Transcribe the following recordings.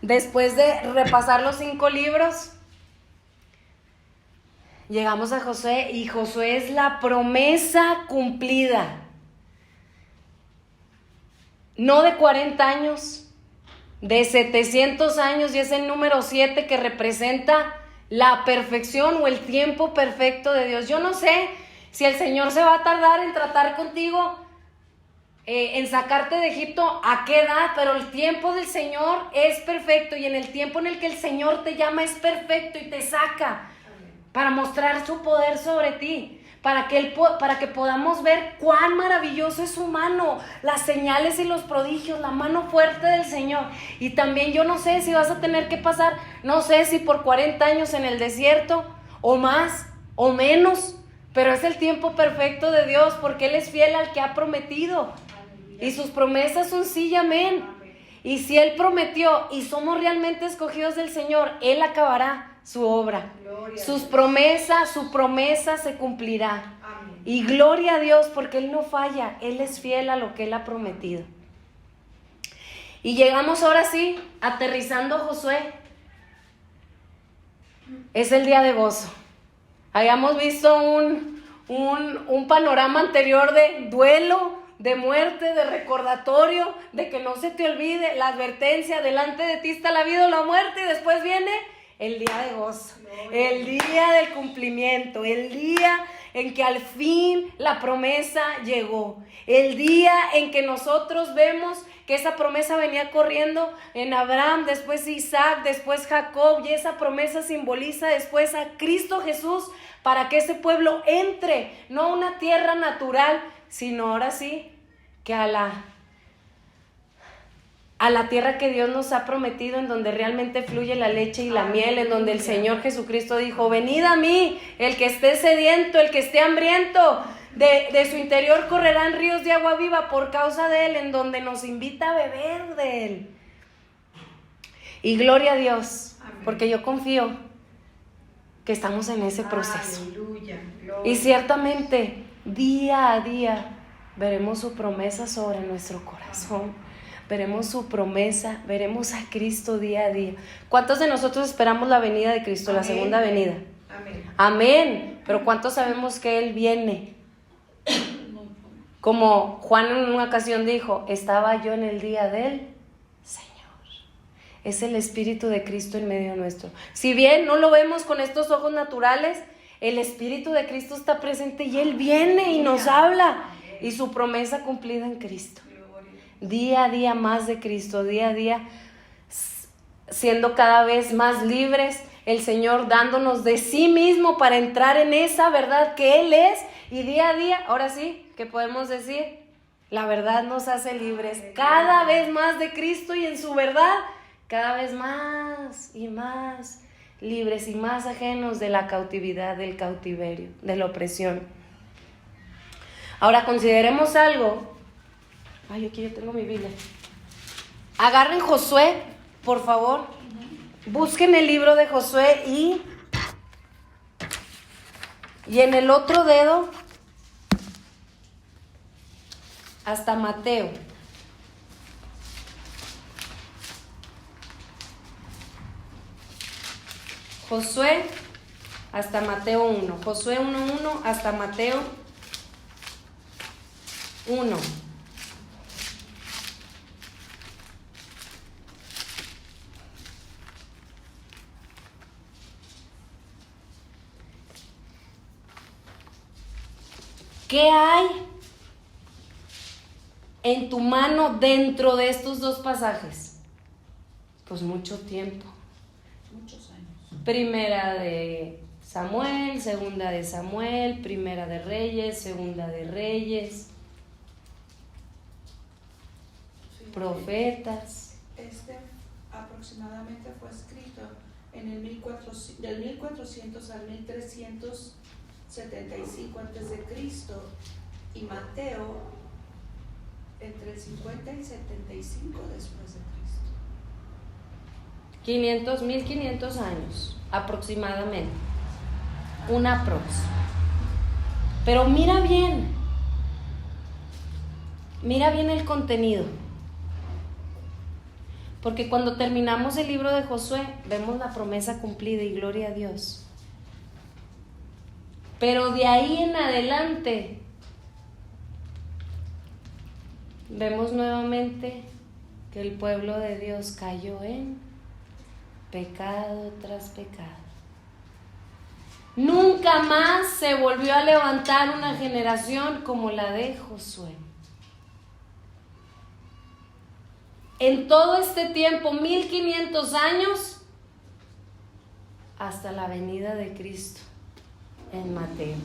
Después de repasar los 5 libros, llegamos a Josué y Josué es la promesa cumplida. No de 40 años, de 700 años, y es el número 7 que representa la perfección o el tiempo perfecto de Dios. Yo no sé si el Señor se va a tardar en tratar contigo, en sacarte de Egipto a qué edad, pero el tiempo del Señor es perfecto, y en el tiempo en el que el Señor te llama es perfecto y te saca para mostrar su poder sobre ti, para que podamos ver cuán maravilloso es su mano, las señales y los prodigios, la mano fuerte del Señor. Y también yo no sé si vas a tener que pasar, no sé si por 40 años en el desierto, o más, o menos, pero es el tiempo perfecto de Dios, porque Él es fiel al que ha prometido. Y sus promesas son sí y amén. Y si Él prometió y somos realmente escogidos del Señor, Él acabará su obra. Su promesa se cumplirá. Amén. Y gloria a Dios, porque Él no falla, Él es fiel a lo que Él ha prometido. Y llegamos ahora sí, aterrizando a Josué. Es el día de gozo. Habíamos visto un panorama anterior de duelo, de muerte, de recordatorio, de que no se te olvide, la advertencia: delante de ti está la vida o la muerte, y después viene el día de gozo, el día del cumplimiento, el día en que al fin la promesa llegó, el día en que nosotros vemos que esa promesa venía corriendo en Abraham, después Isaac, después Jacob, y esa promesa simboliza después a Cristo Jesús, para que ese pueblo entre, no a una tierra natural, sino ahora sí, que a la tierra que Dios nos ha prometido, en donde realmente fluye la leche y la miel, en donde el Señor Jesucristo dijo: venid a mí, el que esté sediento, el que esté hambriento, de su interior correrán ríos de agua viva, por causa de Él, en donde nos invita a beber de Él. Y gloria a Dios, porque yo confío que estamos en ese proceso. Aleluya, y ciertamente día a día veremos su promesa sobre nuestro corazón, veremos su promesa, veremos a Cristo día a día. ¿Cuántos de nosotros esperamos la venida de Cristo, la segunda venida? Amén. Pero ¿cuántos sabemos que Él viene? Como Juan en una ocasión dijo: estaba yo en el día del Señor. Es el Espíritu de Cristo en medio nuestro. Si bien no lo vemos con estos ojos naturales, el Espíritu de Cristo está presente, y Él viene y nos habla, y su promesa cumplida en Cristo. Día a día más de Cristo, día a día siendo cada vez más libres, el Señor dándonos de sí mismo para entrar en esa verdad que Él es, y día a día, ahora sí, ¿qué podemos decir? La verdad nos hace libres, cada vez más de Cristo, y en su verdad, cada vez más y más libres, y más ajenos de la cautividad, del cautiverio, de la opresión. Ahora consideremos algo. Ay, aquí yo tengo mi Biblia. Agarren Josué, por favor. Busquen el libro de Josué y en el otro dedo hasta Mateo. Josué hasta Mateo 1. Josué 1:1 hasta Mateo 1. ¿Qué hay en tu mano dentro de estos dos pasajes? Pues mucho tiempo. Muchos años. Primera de Samuel, segunda de Samuel, primera de Reyes, segunda de Reyes, Sí. Profetas. Aproximadamente fue escrito en el del 1400 al 1375 a.C. y Mateo entre el 50 y 75 después de Cristo. 1500 años aproximadamente, un aprox. Pero mira bien el contenido. Porque cuando terminamos el libro de Josué, vemos la promesa cumplida y gloria a Dios. Pero de ahí en adelante, vemos nuevamente que el pueblo de Dios cayó en pecado tras pecado. Nunca más se volvió a levantar una generación como la de Josué. En todo este tiempo, 1500 años, hasta la venida de Cristo en Mateo.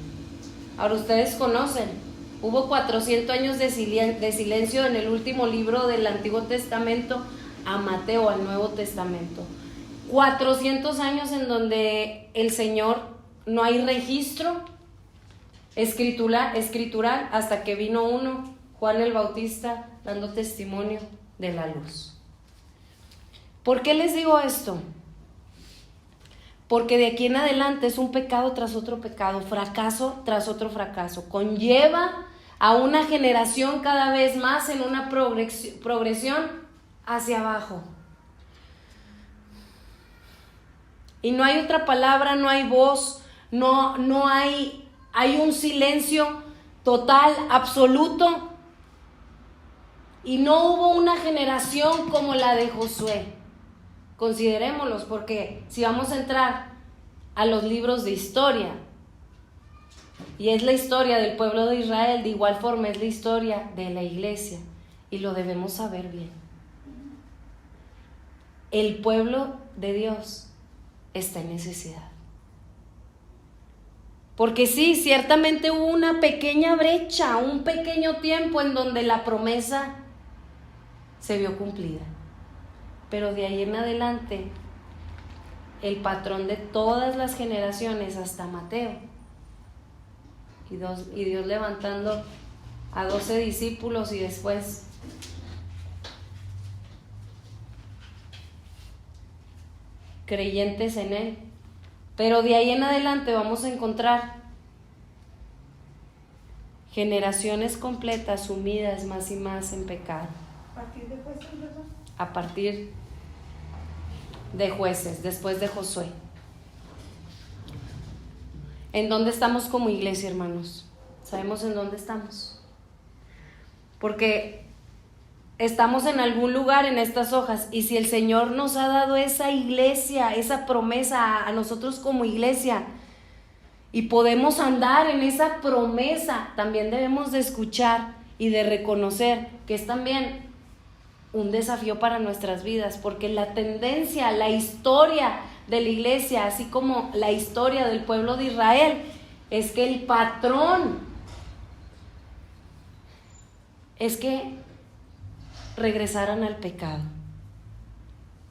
Ahora ustedes conocen, hubo 400 años de silencio en el último libro del Antiguo Testamento a Mateo, al Nuevo Testamento. 400 años en donde el Señor no hay registro escritural hasta que vino uno, Juan el Bautista, dando testimonio de la luz. ¿Por qué les digo esto? Porque de aquí en adelante es un pecado tras otro pecado, fracaso tras otro fracaso. Conlleva a una generación cada vez más en una progresión hacia abajo. Y no hay otra palabra, no hay voz, no hay un silencio total, absoluto. Y no hubo una generación como la de Josué. Considerémoslos, porque si vamos a entrar a los libros de historia, y es la historia del pueblo de Israel, de igual forma es la historia de la iglesia, y lo debemos saber bien. El pueblo de Dios está en necesidad. Porque sí, ciertamente hubo una pequeña brecha, un pequeño tiempo en donde la promesa se vio cumplida. Pero de ahí en adelante, el patrón de todas las generaciones hasta Mateo, y Dios levantando a 12 discípulos y después creyentes en Él. Pero de ahí en adelante vamos a encontrar generaciones completas sumidas más y más en pecado. ¿A partir de Jueces, verdad? A partir de Jueces, después de Josué. ¿En dónde estamos como iglesia, hermanos? ¿Sabemos en dónde estamos? Porque estamos en algún lugar en estas hojas, y si el Señor nos ha dado esa iglesia, esa promesa a nosotros como iglesia, y podemos andar en esa promesa, también debemos de escuchar y de reconocer que es también un desafío para nuestras vidas, porque la tendencia, la historia de la iglesia, así como la historia del pueblo de Israel, es que el patrón es que regresaran al pecado,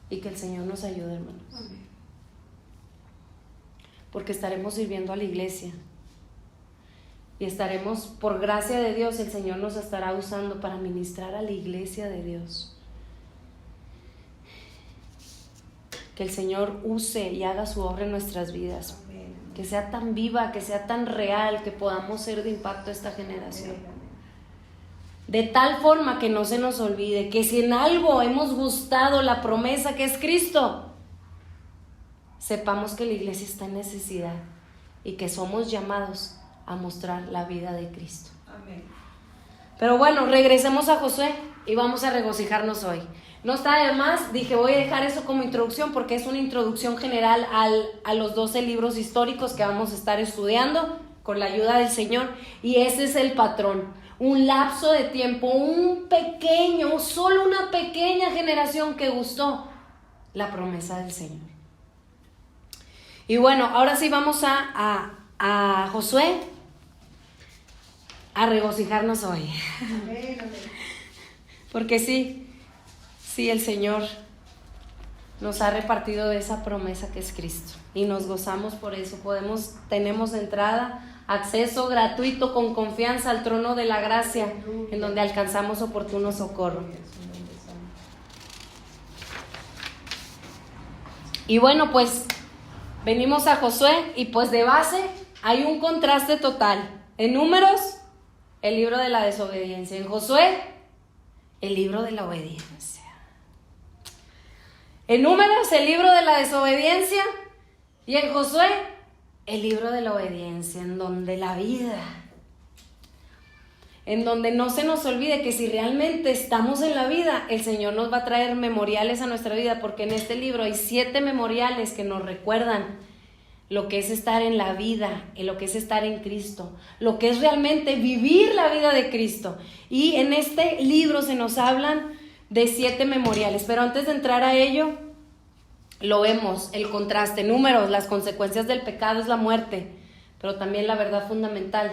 y que el Señor nos ayude, hermanos. Amén. Porque estaremos sirviendo a la iglesia y estaremos, por gracia de Dios, el Señor nos estará usando para ministrar a la iglesia de Dios. Que el Señor use y haga su obra en nuestras vidas. Amén. Que sea tan viva, que sea tan real, que podamos ser de impacto a esta generación. Amén. De tal forma que no se nos olvide que si en algo hemos gustado la promesa que es Cristo, sepamos que la iglesia está en necesidad y que somos llamados a mostrar la vida de Cristo. Amén. Pero bueno, regresemos a Josué y vamos a regocijarnos hoy. No está de más, dije voy a dejar eso como introducción porque es una introducción general a los 12 libros históricos que vamos a estar estudiando con la ayuda del Señor, y ese es el patrón. Un lapso de tiempo, solo una pequeña generación que gustó la promesa del Señor. Y bueno, ahora sí vamos a Josué, a regocijarnos hoy. Porque sí, el Señor nos ha repartido de esa promesa que es Cristo, y nos gozamos por eso. Tenemos entrada, acceso gratuito con confianza al trono de la gracia, en donde alcanzamos oportuno socorro. Y bueno, pues venimos a Josué, y pues de base hay un contraste total. En Números, el libro de la desobediencia. En Josué, el libro de la obediencia. En Números, el libro de la desobediencia, y en Josué, el libro de la obediencia, en donde la vida, en donde no se nos olvide que si realmente estamos en la vida, el Señor nos va a traer memoriales a nuestra vida, porque en este libro hay 7 memoriales que nos recuerdan lo que es estar en la vida, en lo que es estar en Cristo, lo que es realmente vivir la vida de Cristo. Y en este libro se nos hablan de 7 memoriales, pero antes de entrar a ello, lo vemos, el contraste. Números, las consecuencias del pecado es la muerte, pero también la verdad fundamental,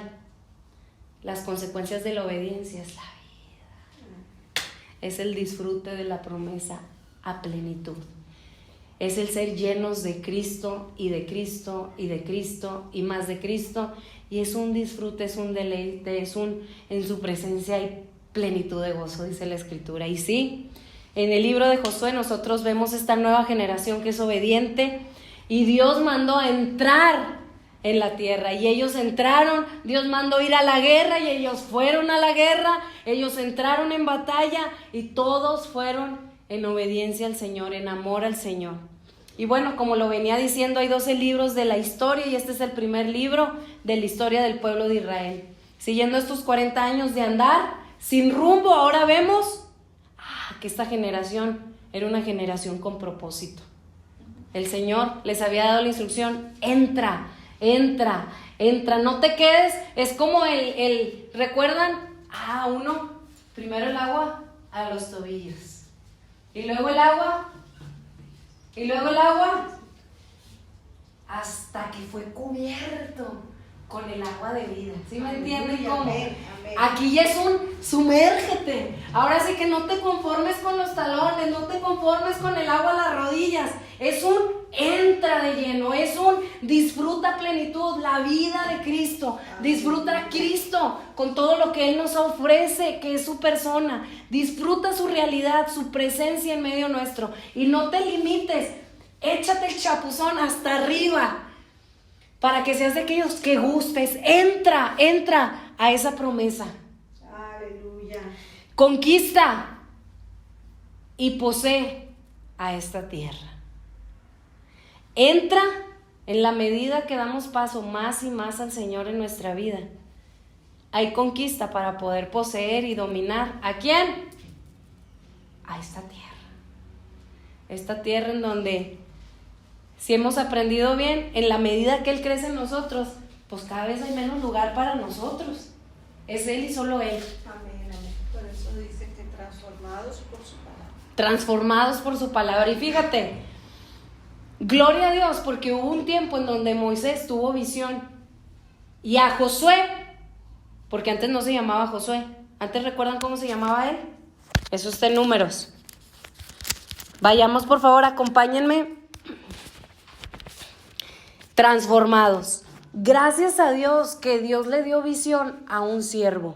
las consecuencias de la obediencia es la vida, es el disfrute de la promesa a plenitud. Es el ser llenos de Cristo y de Cristo y de Cristo y más de Cristo, y es un disfrute, es un deleite, en su presencia hay plenitud de gozo, dice la Escritura. Y sí, en el libro de Josué nosotros vemos esta nueva generación que es obediente, y Dios mandó a entrar en la tierra, y ellos entraron. Dios mandó ir a la guerra y ellos fueron a la guerra, ellos entraron en batalla y todos fueron en obediencia al Señor, en amor al Señor. Y bueno, como lo venía diciendo, hay 12 libros de la historia, y este es el primer libro de la historia del pueblo de Israel. Siguiendo estos 40 años de andar sin rumbo, ahora vemos que esta generación era una generación con propósito. El Señor les había dado la instrucción: entra, entra, entra, no te quedes. Es como ¿recuerdan? Uno, primero el agua a los tobillos, y luego el agua, y luego el agua, hasta que fue cubierto con el agua de vida. ¿Sí me entienden cómo? Amén. Aquí ya es un sumérgete. Ahora sí que no te conformes con los talones, no te conformes con el agua a las rodillas. Es un entra de lleno, es un disfruta plenitud, la vida de Cristo. Disfruta a Cristo con todo lo que Él nos ofrece, que es su persona. Disfruta su realidad, su presencia en medio nuestro. Y no te limites, échate el chapuzón hasta arriba, para que seas de aquellos que gustes. Entra a esa promesa. Aleluya. Conquista y posee a esta tierra. Entra en la medida que damos paso más y más al Señor en nuestra vida. Hay conquista para poder poseer y dominar. ¿A quién? A esta tierra. Esta tierra en donde, si hemos aprendido bien, en la medida que Él crece en nosotros, pues cada vez hay menos lugar para nosotros. Es Él y solo Él. Amén, amén. Por eso dice que transformados por su palabra. Transformados por su palabra. Y fíjate, gloria a Dios, porque hubo un tiempo en donde Moisés tuvo visión. Y a Josué, porque antes no se llamaba Josué. ¿Antes recuerdan cómo se llamaba él? Eso está en Números. Vayamos, por favor, acompáñenme. Transformados. Gracias a Dios que Dios le dio visión a un siervo.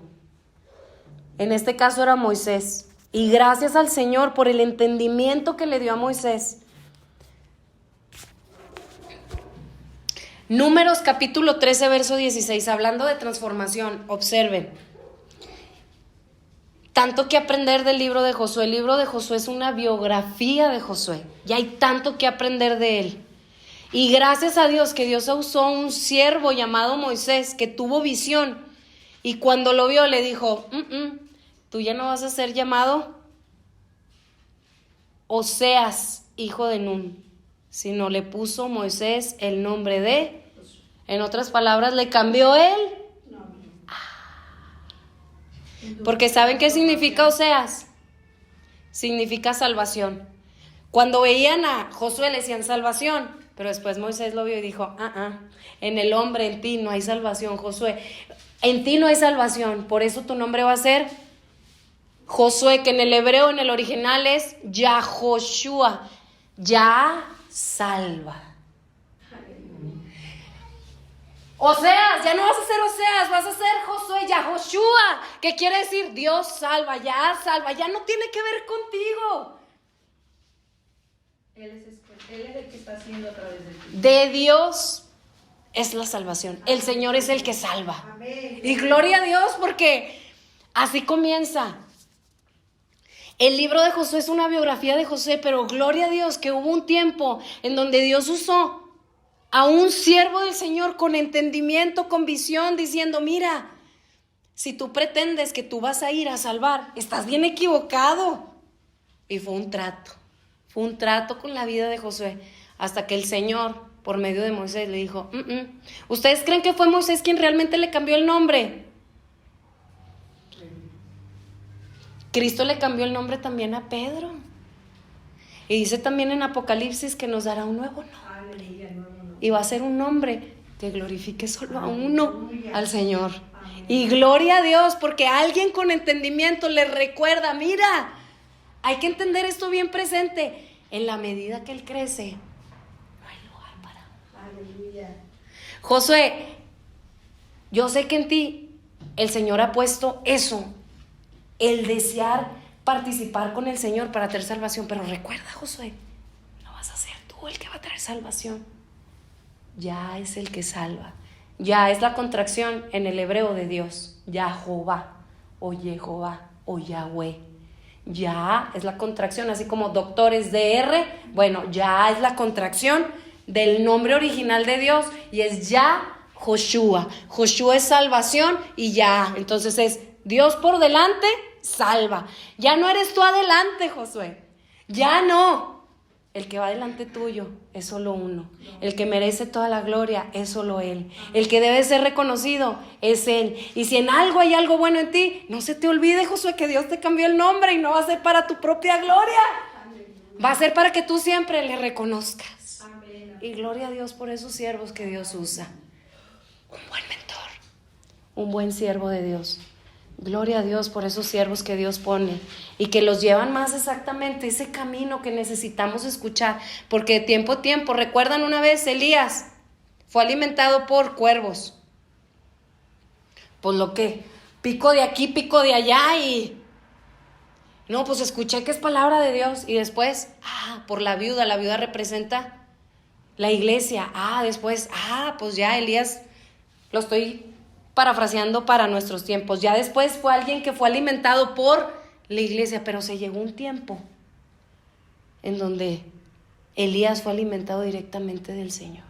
En este caso era Moisés. Y gracias al Señor por el entendimiento que le dio a Moisés. Números capítulo 13, verso 16. Hablando de transformación, observen. Tanto que aprender del libro de Josué. El libro de Josué es una biografía de Josué. Y hay tanto que aprender de él. Y gracias a Dios que Dios usó un siervo llamado Moisés que tuvo visión, y cuando lo vio le dijo, tú ya no vas a ser llamado Oseas, hijo de Nun, sino le puso Moisés el nombre de, en otras palabras, le cambió él. Porque ¿saben qué significa Oseas? Significa salvación. Cuando veían a Josué le decían salvación, pero después Moisés lo vio y dijo, en el hombre, en ti no hay salvación, Josué. En ti no hay salvación, por eso tu nombre va a ser Josué, que en el hebreo, en el original es Yahoshua. Ya salva. Oseas, ya no vas a ser Oseas, vas a ser Josué, Yahoshua, que quiere decir Dios salva, ya no tiene que ver contigo. Él es el que está haciendo a través de ti. De Dios es la salvación. El Señor es el que salva. Amén. Y gloria a Dios, porque así comienza. El libro de Josué es una biografía de Josué, pero gloria a Dios que hubo un tiempo en donde Dios usó a un siervo del Señor con entendimiento, con visión, diciendo, mira, si tú pretendes que tú vas a ir a salvar, estás bien equivocado. Y fue un trato con la vida de Josué, hasta que el Señor, por medio de Moisés, le dijo, ¿ustedes creen que fue Moisés quien realmente le cambió el nombre? Cristo le cambió el nombre también a Pedro. Y dice también en Apocalipsis que nos dará un nuevo nombre. Y va a ser un nombre que glorifique solo a uno, al Señor. Y gloria a Dios, porque alguien con entendimiento le recuerda, mira, hay que entender esto bien presente. En la medida que Él crece, no hay lugar para uno. Aleluya. Josué, yo sé que en ti el Señor ha puesto eso, el desear participar con el Señor para traer salvación. Pero recuerda, Josué, no vas a ser tú el que va a traer salvación. Ya es el que salva. Ya es la contracción en el hebreo de Dios. Yahová, o Jehová, o Yahweh. Ya es la contracción, así como doctores DR. Bueno, ya es la contracción del nombre original de Dios. Y es ya Joshua. Joshua es salvación y ya. Entonces es Dios por delante, salva. Ya no eres tú adelante, Josué. Ya no. El que va delante tuyo es solo uno. El que merece toda la gloria es solo Él. El que debe ser reconocido es Él. Y si en algo hay algo bueno en ti, no se te olvide, Josué, que Dios te cambió el nombre y no va a ser para tu propia gloria. Va a ser para que tú siempre le reconozcas. Y gloria a Dios por esos siervos que Dios usa. Un buen mentor, un buen siervo de Dios. Gloria a Dios por esos siervos que Dios pone y que los llevan más exactamente ese camino que necesitamos escuchar, porque de tiempo a tiempo, recuerdan una vez Elías fue alimentado por cuervos, pues lo que, pico de aquí, pico de allá y no, pues escuché que es palabra de Dios y después, por la viuda representa la iglesia, después, pues ya Elías, lo estoy parafraseando para nuestros tiempos. Ya después fue alguien que fue alimentado por la iglesia, pero se llegó un tiempo en donde Elías fue alimentado directamente del Señor.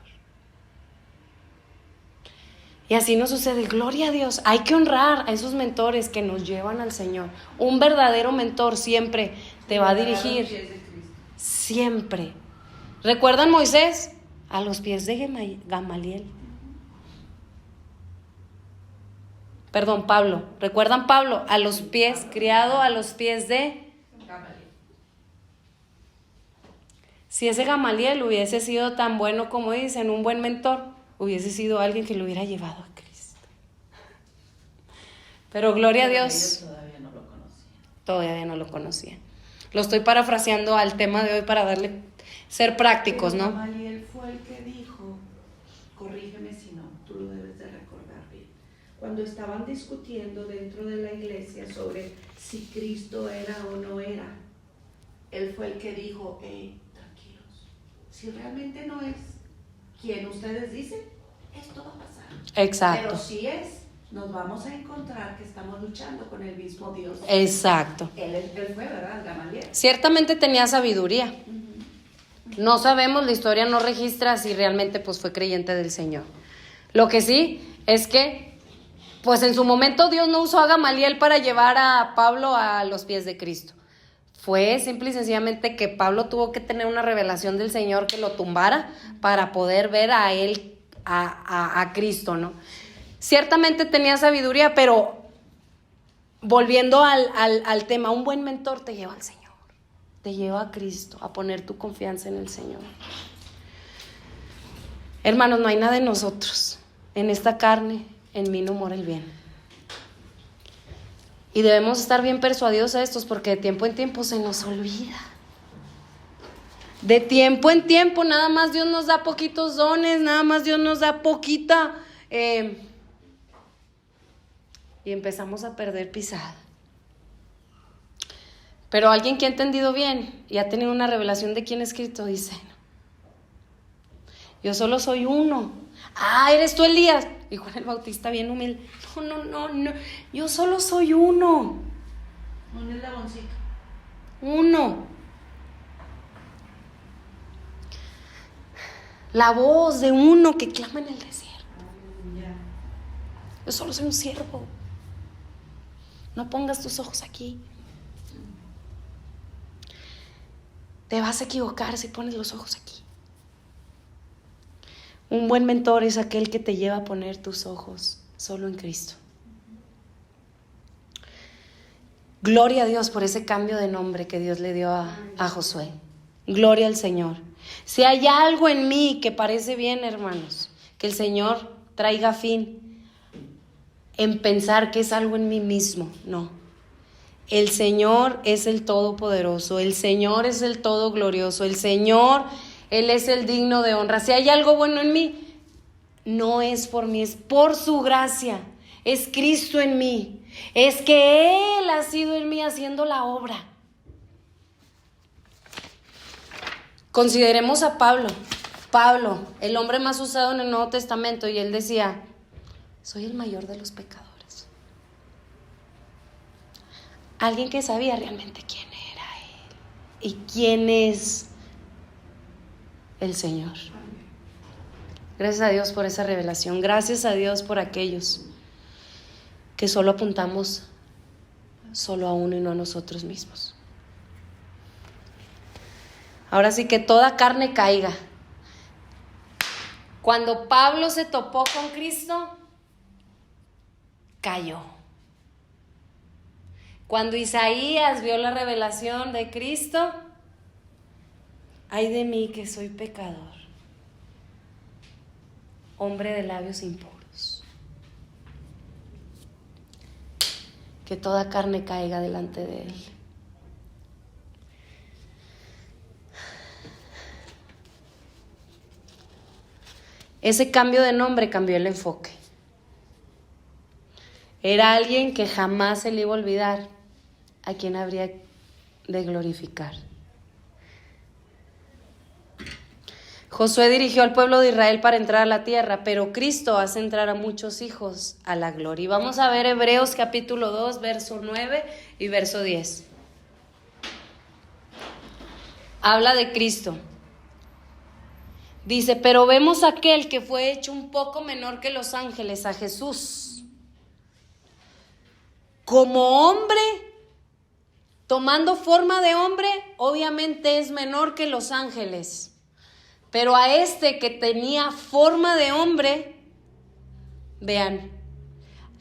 Y así nos sucede. Gloria a Dios. Hay que honrar a esos mentores que nos llevan al Señor. Un verdadero mentor siempre te va a dirigir. Siempre. ¿Recuerdan Moisés? A los pies de Gamaliel. Perdón, Pablo. ¿Recuerdan Pablo? A los pies, criado a los pies de Gamaliel. Si ese Gamaliel hubiese sido tan bueno como dicen, un buen mentor, hubiese sido alguien que lo hubiera llevado a Cristo. Pero gloria a Dios. Todavía no lo conocían. Lo estoy parafraseando al tema de hoy para ser prácticos, ¿no? Gamaliel fue el que dijo, corrígeme si no, tú lo debes de recordar bien. Cuando estaban discutiendo dentro de la iglesia sobre si Cristo era o no era, él fue el que dijo, tranquilos, si realmente no es quien ustedes dicen, esto va a pasar. Exacto. Pero si es, nos vamos a encontrar que estamos luchando con el mismo Dios. Exacto. Él fue, ¿verdad? Gamaliel. Ciertamente tenía sabiduría. No sabemos, la historia no registra si realmente pues fue creyente del Señor. Lo que sí es que pues en su momento Dios no usó a Gamaliel para llevar a Pablo a los pies de Cristo. Fue simple y sencillamente que Pablo tuvo que tener una revelación del Señor que lo tumbara para poder ver a él, a Cristo, ¿no? Ciertamente tenía sabiduría, pero volviendo al tema, un buen mentor te lleva al Señor, te lleva a Cristo, a poner tu confianza en el Señor. Hermanos, no hay nada en nosotros, en esta carne, en mí no mora el bien. Y debemos estar bien persuadidos a estos, porque de tiempo en tiempo se nos olvida. De tiempo en tiempo nada más Dios nos da poquitos dones, nada más Dios nos da poquita, y empezamos a perder pisada. Pero alguien que ha entendido bien y ha tenido una revelación de quién es Cristo dice, yo solo soy uno. ¿Eres tú Elías? Y Juan el Bautista bien humilde, no, yo solo soy uno. Un eslaboncito. Uno. La voz de uno que clama en el desierto. Yo solo soy un siervo. No pongas tus ojos aquí. Te vas a equivocar si pones los ojos aquí. Un buen mentor es aquel que te lleva a poner tus ojos solo en Cristo. Gloria a Dios por ese cambio de nombre que Dios le dio a Josué. Gloria al Señor. Si hay algo en mí que parece bien, hermanos, que el Señor traiga fin en pensar que es algo en mí mismo, no. El Señor es el Todopoderoso, el Señor es el Todo Glorioso, el Señor, Él es el digno de honra. Si hay algo bueno en mí, no es por mí, es por su gracia, es Cristo en mí, es que Él ha sido en mí haciendo la obra. Consideremos a Pablo, el hombre más usado en el Nuevo Testamento, y él decía, soy el mayor de los pecadores. Alguien que sabía realmente quién era Él y quién es el Señor. Gracias a Dios por esa revelación. Gracias a Dios por aquellos que solo apuntamos solo a uno y no a nosotros mismos. Ahora sí que toda carne caiga. Cuando Pablo se topó con Cristo, cayó. Cuando Isaías vio la revelación de Cristo, ay de mí que soy pecador, hombre de labios impuros. Que toda carne caiga delante de Él. Ese cambio de nombre cambió el enfoque. Era alguien que jamás se le iba a olvidar a quien habría de glorificar. Josué dirigió al pueblo de Israel para entrar a la tierra, pero Cristo hace entrar a muchos hijos a la gloria. Y vamos a ver Hebreos capítulo 2, verso 9 y verso 10. Habla de Cristo. Dice, pero vemos a aquel que fue hecho un poco menor que los ángeles, a Jesús. Como hombre, tomando forma de hombre, obviamente es menor que los ángeles. Pero a este que tenía forma de hombre, vean,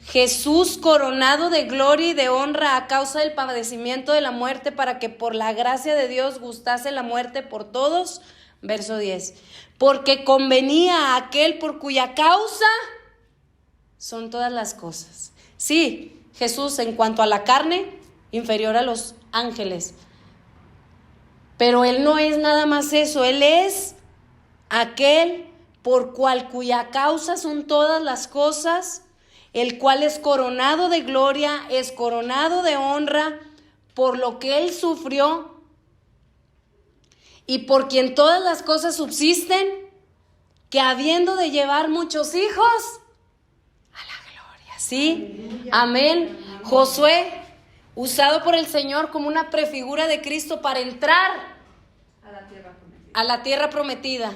Jesús coronado de gloria y de honra a causa del padecimiento de la muerte, para que por la gracia de Dios gustase la muerte por todos. Verso 10. Porque convenía a aquel por cuya causa son todas las cosas. Sí, Jesús en cuanto a la carne, inferior a los ángeles. Pero Él no es nada más eso, Él es aquel por cuya causa son todas las cosas, el cual es coronado de gloria, es coronado de honra, por lo que Él sufrió, y por quien todas las cosas subsisten, que habiendo de llevar muchos hijos a la gloria. ¿Sí? Amén. Josué, usado por el Señor como una prefigura de Cristo para entrar a la tierra prometida.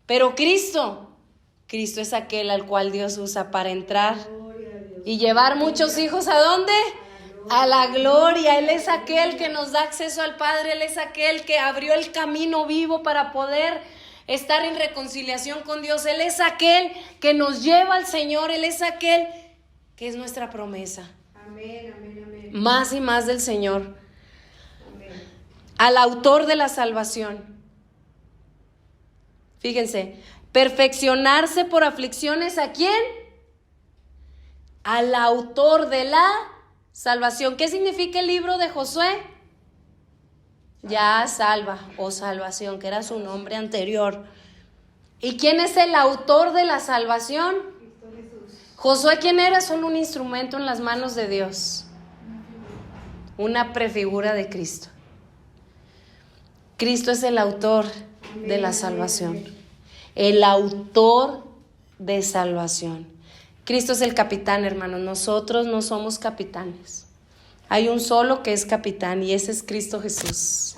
Pero Cristo es aquel al cual Dios usa para entrar y llevar muchos hijos ¿a dónde? A la gloria. Él es aquel que nos da acceso al Padre. Él es aquel que abrió el camino vivo para poder estar en reconciliación con Dios. Él es aquel que nos lleva al Señor. Él es aquel que es nuestra promesa. Amén, amén, amén. Más y más del Señor. Amén. Al autor de la salvación. Fíjense, perfeccionarse por aflicciones, ¿a quién? Al autor de la salvación. ¿Qué significa el libro de Josué? Ya salva o salvación, que era su nombre anterior. ¿Y quién es el autor de la salvación? Josué, ¿quién era? Solo un instrumento en las manos de Dios. Una prefigura de Cristo. Cristo es el autor de la salvación. El autor de salvación. Cristo es el capitán, hermanos. Nosotros no somos capitanes. Hay un solo que es capitán y ese es Cristo Jesús.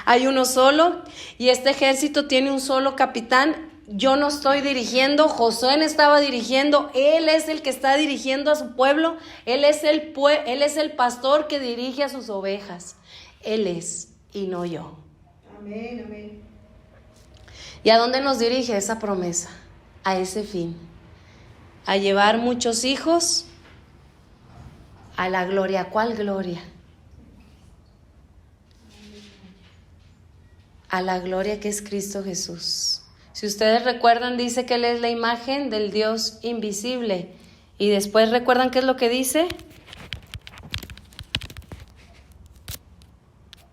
Hay uno solo y este ejército tiene un solo capitán. Yo no estoy dirigiendo, Josué no estaba dirigiendo, él es el que está dirigiendo a su pueblo, él es el pastor que dirige a sus ovejas. Él es y no yo. Amén, amén. ¿Y a dónde nos dirige esa promesa? A ese fin, a llevar muchos hijos a la gloria. ¿Cuál gloria? A la gloria que es Cristo Jesús. Si ustedes recuerdan, dice que Él es la imagen del Dios invisible. Y después, ¿recuerdan qué es lo que dice?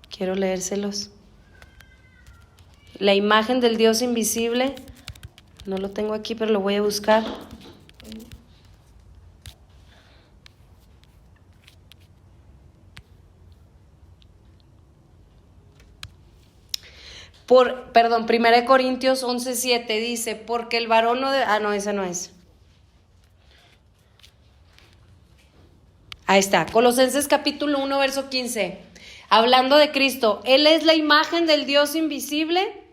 Quiero leérselos. La imagen del Dios invisible, no lo tengo aquí, pero lo voy a buscar. Perdón, 1 Corintios 11:7 dice, porque el varón no debe... no, esa no es. Ahí está, Colosenses capítulo 1, verso 15. Hablando de Cristo, Él es la imagen del Dios invisible.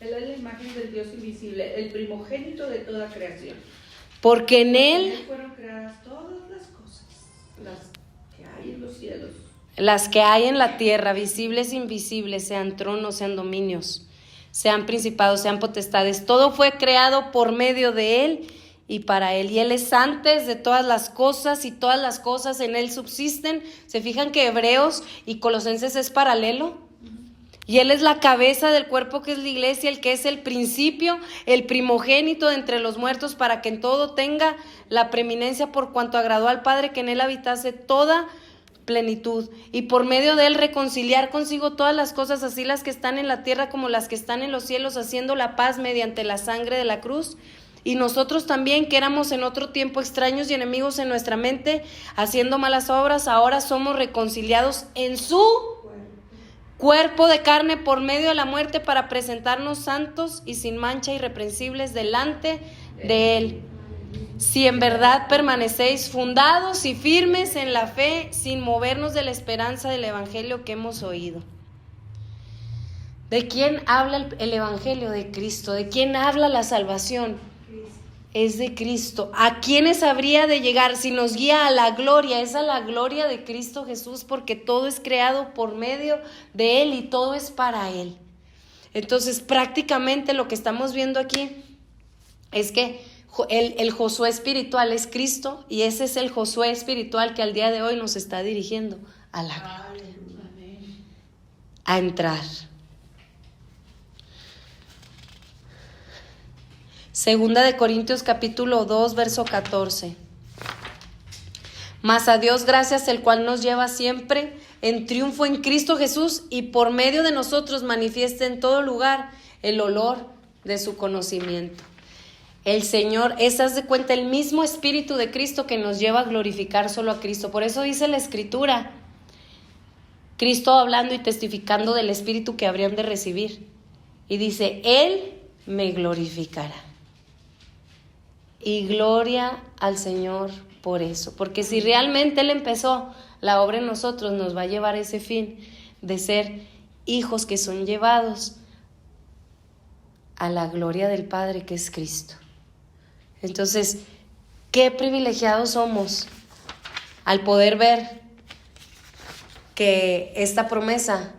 Él es la imagen del Dios invisible, el primogénito de toda creación. Porque en Él fueron creadas todas las cosas, las que hay en los cielos. Las que hay en la tierra, visibles e invisibles, sean tronos, sean dominios, sean principados, sean potestades. Todo fue creado por medio de Él y para Él. Y Él es antes de todas las cosas y todas las cosas en Él subsisten. ¿Se fijan que Hebreos y Colosenses es paralelo? Y Él es la cabeza del cuerpo que es la iglesia, el que es el principio, el primogénito de entre los muertos, para que en todo tenga la preeminencia, por cuanto agradó al Padre que en Él habitase toda plenitud, y por medio de Él reconciliar consigo todas las cosas, así las que están en la tierra como las que están en los cielos, haciendo la paz mediante la sangre de la cruz. Y nosotros también, que éramos en otro tiempo extraños y enemigos en nuestra mente, haciendo malas obras, ahora somos reconciliados en su cuerpo de carne por medio de la muerte, para presentarnos santos y sin mancha, irreprensibles delante de Él. Si en verdad permanecéis fundados y firmes en la fe, sin movernos de la esperanza del evangelio que hemos oído. ¿De quién habla el evangelio? De Cristo. ¿De quién habla la salvación? Es de Cristo. ¿A quiénes habría de llegar? Si nos guía a la gloria, es a la gloria de Cristo Jesús, porque todo es creado por medio de Él y todo es para Él. Entonces, prácticamente lo que estamos viendo aquí es que el Josué espiritual es Cristo, y ese es el Josué espiritual que al día de hoy nos está dirigiendo a la gloria, a entrar. Segunda de Corintios capítulo 2, verso 14. Mas a Dios gracias, el cual nos lleva siempre en triunfo en Cristo Jesús, y por medio de nosotros manifiesta en todo lugar el olor de su conocimiento. El Señor es, haz de cuenta, el mismo Espíritu de Cristo que nos lleva a glorificar solo a Cristo. Por eso dice la Escritura, Cristo hablando y testificando del Espíritu que habrían de recibir. Y dice, Él me glorificará. Y gloria al Señor por eso. Porque si realmente Él empezó la obra en nosotros, nos va a llevar a ese fin de ser hijos que son llevados a la gloria del Padre, que es Cristo. Entonces, qué privilegiados somos al poder ver que esta promesa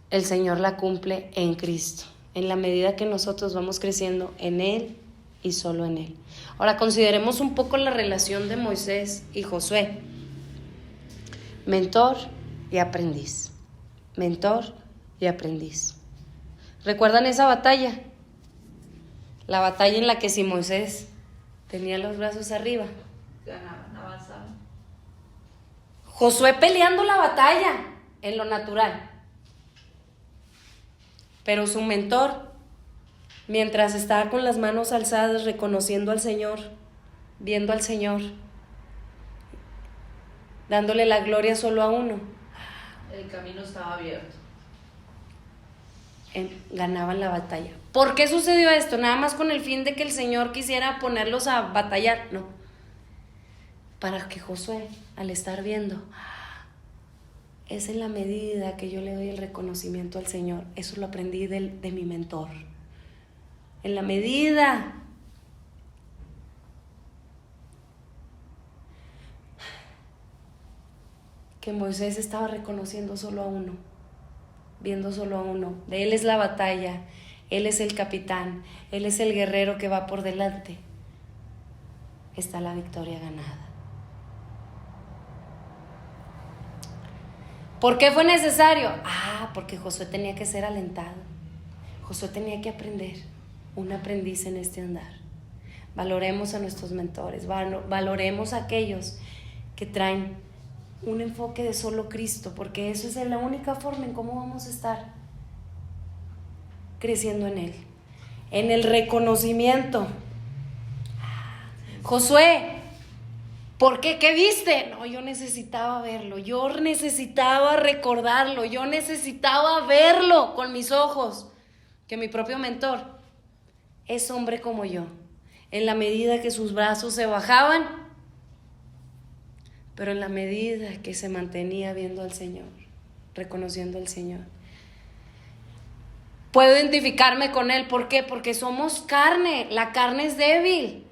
el Señor la cumple en Cristo, en la medida que nosotros vamos creciendo en Él y solo en Él. Ahora consideremos un poco la relación de Moisés y Josué. Mentor y aprendiz. Mentor y aprendiz. ¿Recuerdan esa batalla? La batalla en la que si Moisés tenía los brazos arriba, Ganaban, avanzaban. Josué peleando la batalla en lo natural. Pero su mentor, mientras estaba con las manos alzadas, reconociendo al Señor, viendo al Señor, dándole la gloria solo a uno. El camino estaba abierto. ganaban la batalla. ¿Por qué sucedió esto? Nada más con el fin de que el Señor quisiera ponerlos a batallar, no. Para que Josué, al estar viendo, es en la medida que yo le doy el reconocimiento al Señor. Eso lo aprendí de mi mentor. En la medida que Moisés estaba reconociendo solo a uno, viendo solo a uno, de él es la batalla, él es el capitán, él es el guerrero que va por delante, está la victoria ganada. ¿Por qué fue necesario? Porque Josué tenía que ser alentado. Josué tenía que aprender, un aprendiz en este andar. Valoremos a nuestros mentores, valoremos a aquellos que traen un enfoque de solo Cristo, porque eso es la única forma en cómo vamos a estar creciendo en Él, en el reconocimiento. Josué, ¿por qué? ¿Qué viste? No, yo necesitaba verlo, yo necesitaba recordarlo, yo necesitaba verlo con mis ojos, que mi propio mentor es hombre como yo. En la medida que sus brazos se bajaban, pero en la medida que se mantenía viendo al Señor, reconociendo al Señor, puedo identificarme con Él. ¿Por qué? Porque somos carne, la carne es débil.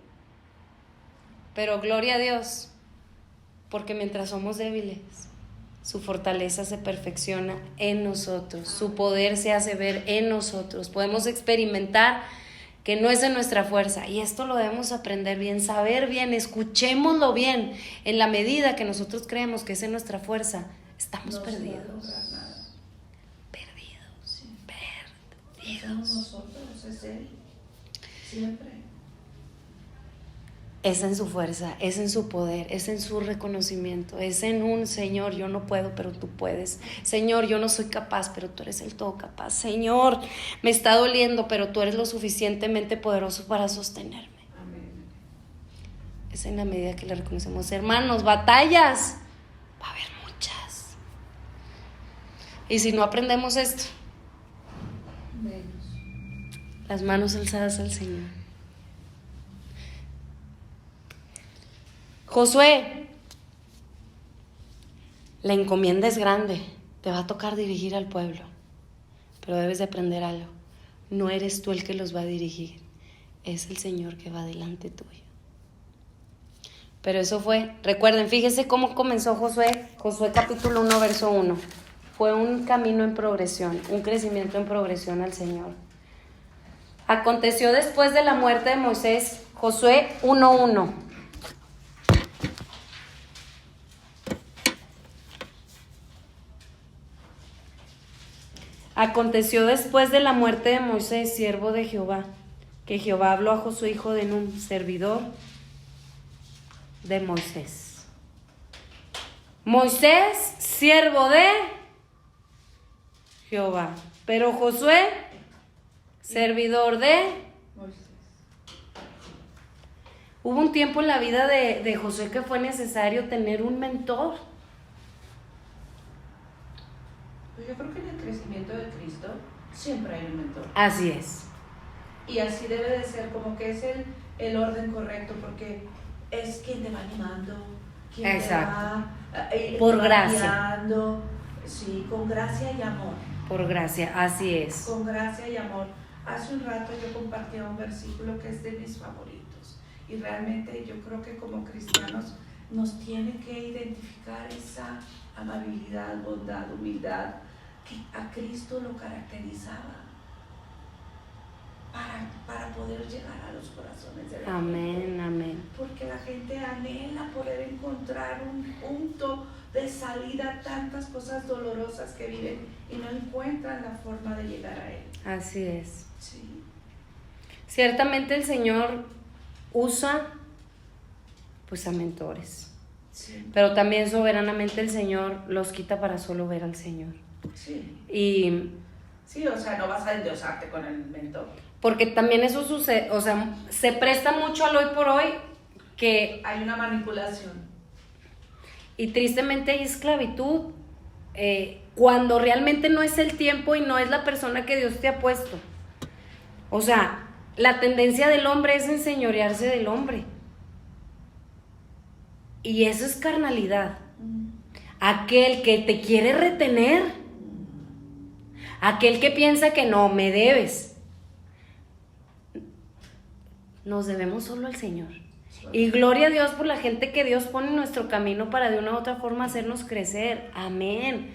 Pero gloria a Dios, porque mientras somos débiles, su fortaleza se perfecciona en nosotros, su poder se hace ver en nosotros. Podemos experimentar que no es de nuestra fuerza, y esto lo debemos aprender bien, saber bien, escuchémoslo bien. En la medida que nosotros creemos que es en nuestra fuerza, estamos perdidos. Somos nosotros, es Él, siempre. Es en su fuerza, es en su poder, es en su reconocimiento, es en un Señor, yo no puedo, pero tú puedes. Señor, yo no soy capaz, pero tú eres el todo capaz. Señor, me está doliendo, pero tú eres lo suficientemente poderoso para sostenerme. Amén. Es en la medida que le reconocemos. Hermanos, batallas, va a haber muchas. Y si no aprendemos esto, las manos alzadas al Señor. Josué, la encomienda es grande, te va a tocar dirigir al pueblo, pero debes de aprender algo. No eres tú el que los va a dirigir, es el Señor que va delante tuyo. Pero eso fue, recuerden, fíjense cómo comenzó Josué capítulo 1, verso 1. Fue un camino en progresión, un crecimiento en progresión al Señor. Aconteció después de la muerte de Moisés, Josué 1:1. Aconteció después de la muerte de Moisés, siervo de Jehová, que Jehová habló a Josué, hijo de Nun, servidor de Moisés. Moisés, siervo de Jehová, pero Josué, servidor de Moisés. Hubo un tiempo en la vida de Josué que fue necesario tener un mentor. Pues yo creo que en el crecimiento de Cristo siempre hay un mentor. Así es. Y así debe de ser, como que es el orden correcto, porque es quien te va animando, quien exacto. te va por gracia. guiando. Sí, con gracia y amor. Por gracia, así es. Con gracia y amor. Hace un rato yo compartía un versículo que es de mis favoritos. Y realmente yo creo que como cristianos nos tiene que identificar esa amabilidad, bondad, humildad que a Cristo lo caracterizaba para poder llegar a los corazones de la gente. Amén, amén. Porque la gente anhela poder encontrar un punto de salida a tantas cosas dolorosas que viven y no encuentran la forma de llegar a Él. Así es. Sí. Ciertamente el Señor usa pues a mentores. Sí. Pero también soberanamente el Señor los quita para solo ver al Señor. Sí. Y sí, o sea, no vas a endiosarte con el mentor. Porque también eso sucede, o sea, se presta mucho al hoy por hoy que hay una manipulación. Y tristemente hay esclavitud cuando realmente no es el tiempo y no es la persona que Dios te ha puesto. O sea, la tendencia del hombre es enseñorearse del hombre. Y eso es carnalidad. Aquel que te quiere retener, aquel que piensa que no, me debes. Nos debemos solo al Señor. Y gloria a Dios por la gente que Dios pone en nuestro camino para de una u otra forma hacernos crecer. Amén.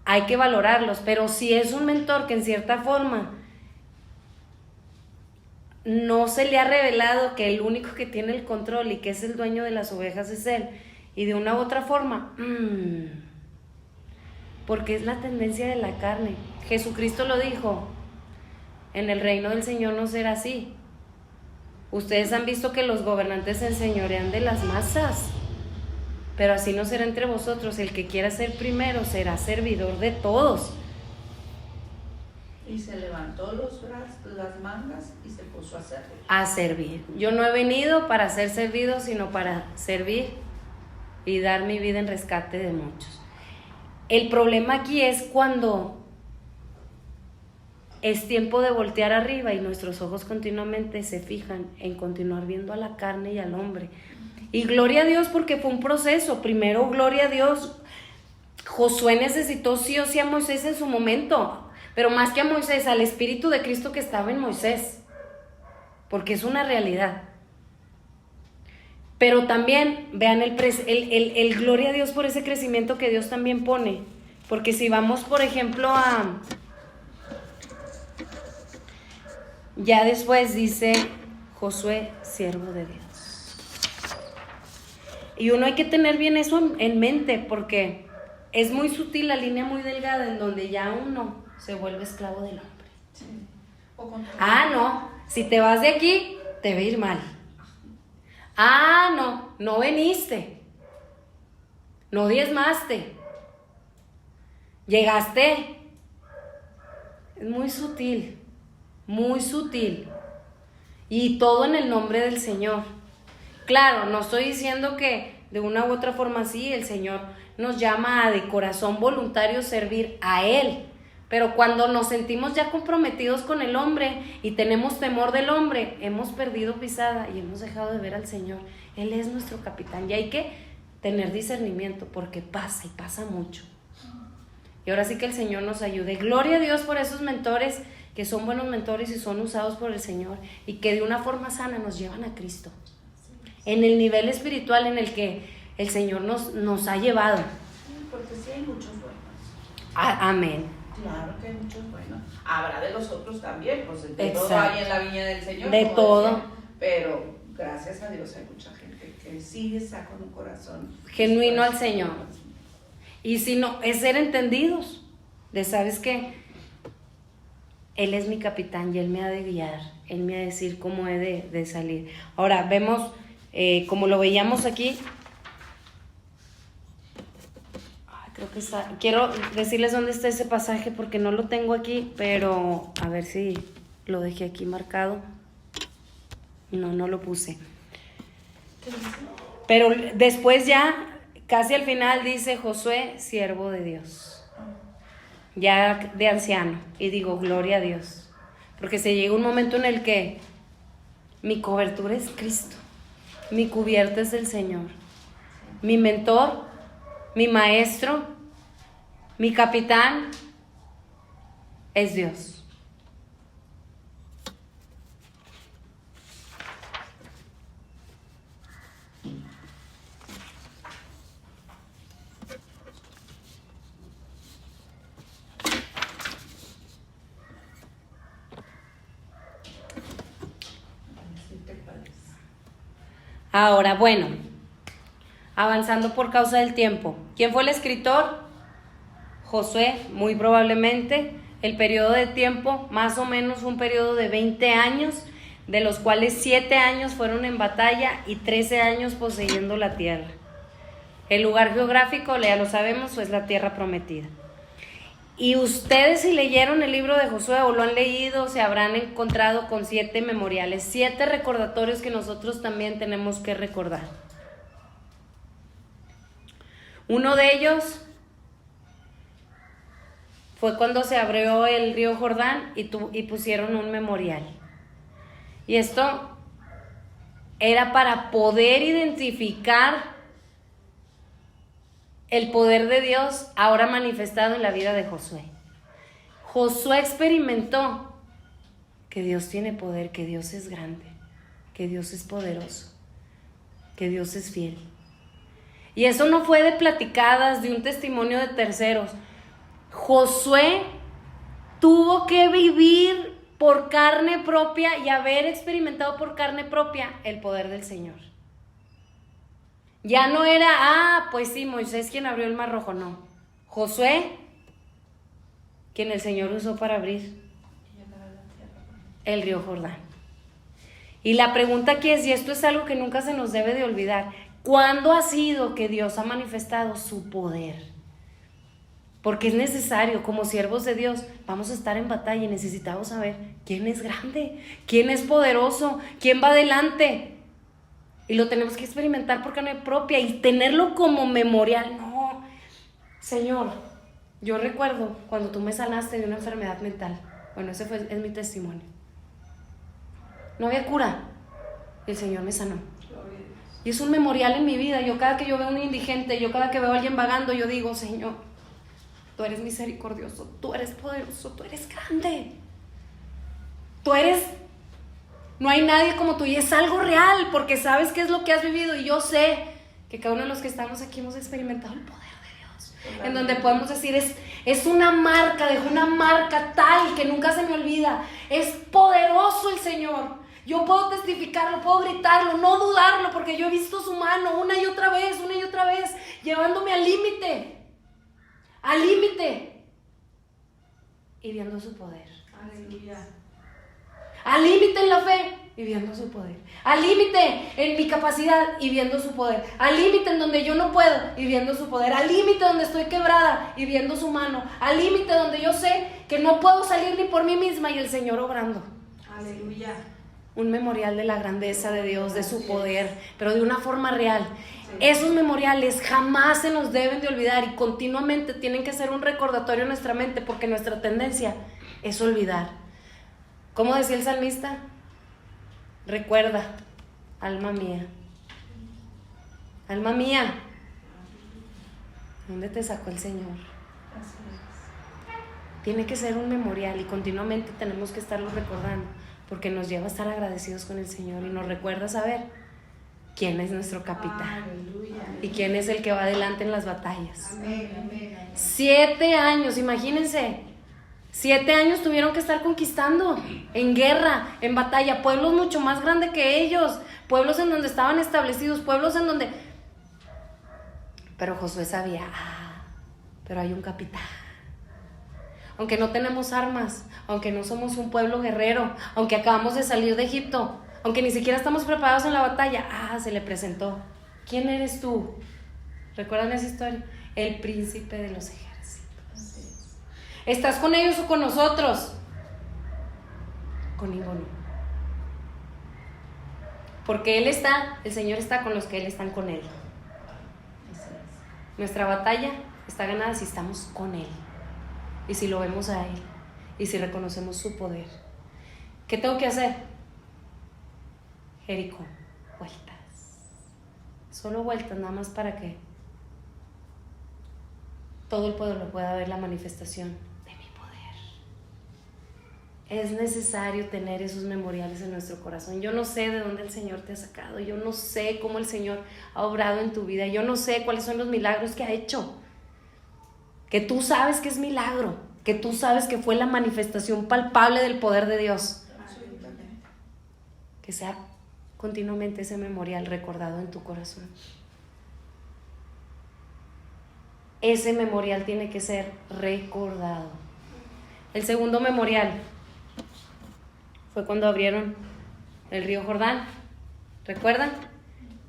Hay que valorarlos, pero si es un mentor que en cierta forma no se le ha revelado que el único que tiene el control y que es el dueño de las ovejas es él, y de una u otra forma, porque es la tendencia de la carne. Jesucristo lo dijo, en el reino del Señor no será así. Ustedes han visto que los gobernantes se enseñorean de las masas, pero así no será entre vosotros. El que quiera ser primero será servidor de todos. Y se levantó las mangas y se puso a servir. A servir. Yo no he venido para ser servido, sino para servir y dar mi vida en rescate de muchos. El problema aquí es cuando es tiempo de voltear arriba y nuestros ojos continuamente se fijan en continuar viendo a la carne y al hombre. Y gloria a Dios porque fue un proceso. Primero, gloria a Dios, Josué necesitó sí o sí a Moisés en su momento. Pero más que a Moisés, al Espíritu de Cristo que estaba en Moisés, porque es una realidad. Pero también vean el gloria a Dios por ese crecimiento que Dios también pone. Porque si vamos, por ejemplo, ya después dice Josué, siervo de Dios. Y uno hay que tener bien eso en mente, porque es muy sutil la línea muy delgada en donde ya uno se vuelve esclavo del hombre. Sí. No, si te vas de aquí, te va a ir mal. No viniste. No diezmaste. Llegaste. Es muy sutil, muy sutil. Y todo en el nombre del Señor. Claro, no estoy diciendo que de una u otra forma sí, el Señor nos llama a de corazón voluntario servir a Él. Pero cuando nos sentimos ya comprometidos con el hombre y tenemos temor del hombre, hemos perdido pisada y hemos dejado de ver al Señor. Él es nuestro capitán y hay que tener discernimiento porque pasa y pasa mucho. Y ahora sí que el Señor nos ayude. Gloria a Dios por esos mentores que son buenos mentores y son usados por el Señor y que de una forma sana nos llevan a Cristo. En el nivel espiritual en el que el Señor nos ha llevado. Porque sí hay muchos buenos. Amén. Claro que hay muchos buenos. Habrá de los otros también, pues de Exacto. todo hay en la viña del Señor. De todo. Decían, pero gracias a Dios hay mucha gente que sí está con un corazón genuino al Señor. Y si no, es ser entendidos. De sabes que Él es mi capitán y Él me ha de guiar. Él me ha de decir cómo he de salir. Ahora vemos, como lo veíamos aquí. Creo que está. Quiero decirles dónde está ese pasaje porque no lo tengo aquí, pero a ver si lo dejé aquí marcado. No lo puse. Pero después ya, casi al final dice Josué, siervo de Dios. Ya de anciano. Y digo, gloria a Dios. Porque se llega un momento en el que mi cobertura es Cristo. Mi cubierta es el Señor. Mi mentor, mi maestro, mi capitán es Dios. Ahora, bueno, avanzando por causa del tiempo. ¿Quién fue el escritor? Josué, muy probablemente. El periodo de tiempo, más o menos un periodo de 20 años, de los cuales 7 años fueron en batalla y 13 años poseyendo la tierra. El lugar geográfico, ya lo sabemos, es la tierra prometida. Y ustedes, si leyeron el libro de Josué o lo han leído, se habrán encontrado con 7 memoriales, 7 recordatorios que nosotros también tenemos que recordar. Uno de ellos fue cuando se abrió el río Jordán y pusieron un memorial. Y esto era para poder identificar el poder de Dios ahora manifestado en la vida de Josué. Josué experimentó que Dios tiene poder, que Dios es grande, que Dios es poderoso, que Dios es fiel. Y eso no fue de platicadas, de un testimonio de terceros. Josué tuvo que vivir por carne propia y haber experimentado por carne propia el poder del Señor. Ya no era, pues sí, Moisés quien abrió el mar rojo, no. Josué, quien el Señor usó para abrir el río Jordán. Y la pregunta aquí es, y esto es algo que nunca se nos debe de olvidar, ¿cuándo ha sido que Dios ha manifestado su poder? Porque es necesario, como siervos de Dios, vamos a estar en batalla y necesitamos saber quién es grande, quién es poderoso, quién va adelante. Y lo tenemos que experimentar por carne propia y tenerlo como memorial. No, Señor, yo recuerdo cuando tú me sanaste de una enfermedad mental. Bueno, ese es mi testimonio. No había cura, y el Señor me sanó. Y es un memorial en mi vida. Yo cada que yo veo a un indigente, yo cada que veo a alguien vagando, yo digo, Señor, tú eres misericordioso, tú eres poderoso, tú eres grande. No hay nadie como tú y es algo real porque sabes qué es lo que has vivido y yo sé que cada uno de los que estamos aquí hemos experimentado el poder de Dios. En donde podemos decir, es una marca, dejó una marca tal que nunca se me olvida. Es poderoso el Señor. Yo puedo testificarlo, puedo gritarlo, no dudarlo porque yo he visto su mano una y otra vez, llevándome al límite y viendo su poder. Aleluya. Al límite en la fe y viendo su poder. Al límite en mi capacidad y viendo su poder. Al límite en donde yo no puedo y viendo su poder. Al límite donde estoy quebrada y viendo su mano. Al límite donde yo sé que no puedo salir ni por mí misma y el Señor obrando. Aleluya. Un memorial de la grandeza de Dios, de su poder, pero de una forma real. Esos memoriales jamás se nos deben de olvidar y continuamente tienen que ser un recordatorio en nuestra mente porque nuestra tendencia es olvidar. ¿Cómo decía el salmista? Recuerda, alma mía. Alma mía, ¿dónde te sacó el Señor? Así es. Tiene que ser un memorial y continuamente tenemos que estarlo recordando porque nos lleva a estar agradecidos con el Señor y nos recuerda saber quién es nuestro capitán. Aleluya. Y quién es el que va adelante en las batallas. Amén, amén, amén. 7 años, imagínense. 7 años tuvieron que estar conquistando, en guerra, en batalla, pueblos mucho más grandes que ellos, pueblos en donde estaban establecidos, pueblos en donde... Pero Josué sabía, pero hay un capitán. Aunque no tenemos armas, aunque no somos un pueblo guerrero, aunque acabamos de salir de Egipto, aunque ni siquiera estamos preparados en la batalla, se le presentó. ¿Quién eres tú? ¿Recuerdan esa historia? El príncipe de los ejércitos. ¿Estás con ellos o con nosotros? Con ninguno. Porque el Señor está con los que Él están con Él. Nuestra batalla está ganada si estamos con Él. Y si lo vemos a Él. Y si reconocemos su poder. ¿Qué tengo que hacer? Jericó, vueltas. Solo vueltas, nada más para que todo el pueblo pueda ver la manifestación de mi poder. Es necesario tener esos memoriales en nuestro corazón. Yo no sé de dónde el Señor te ha sacado. Yo no sé cómo el Señor ha obrado en tu vida. Yo no sé cuáles son los milagros que ha hecho. Que tú sabes que es milagro. Que tú sabes que fue la manifestación palpable del poder de Dios. Que sea continuamente ese memorial recordado en tu corazón. Ese memorial tiene que ser recordado. El segundo memorial fue cuando abrieron el río Jordán. ¿Recuerdan?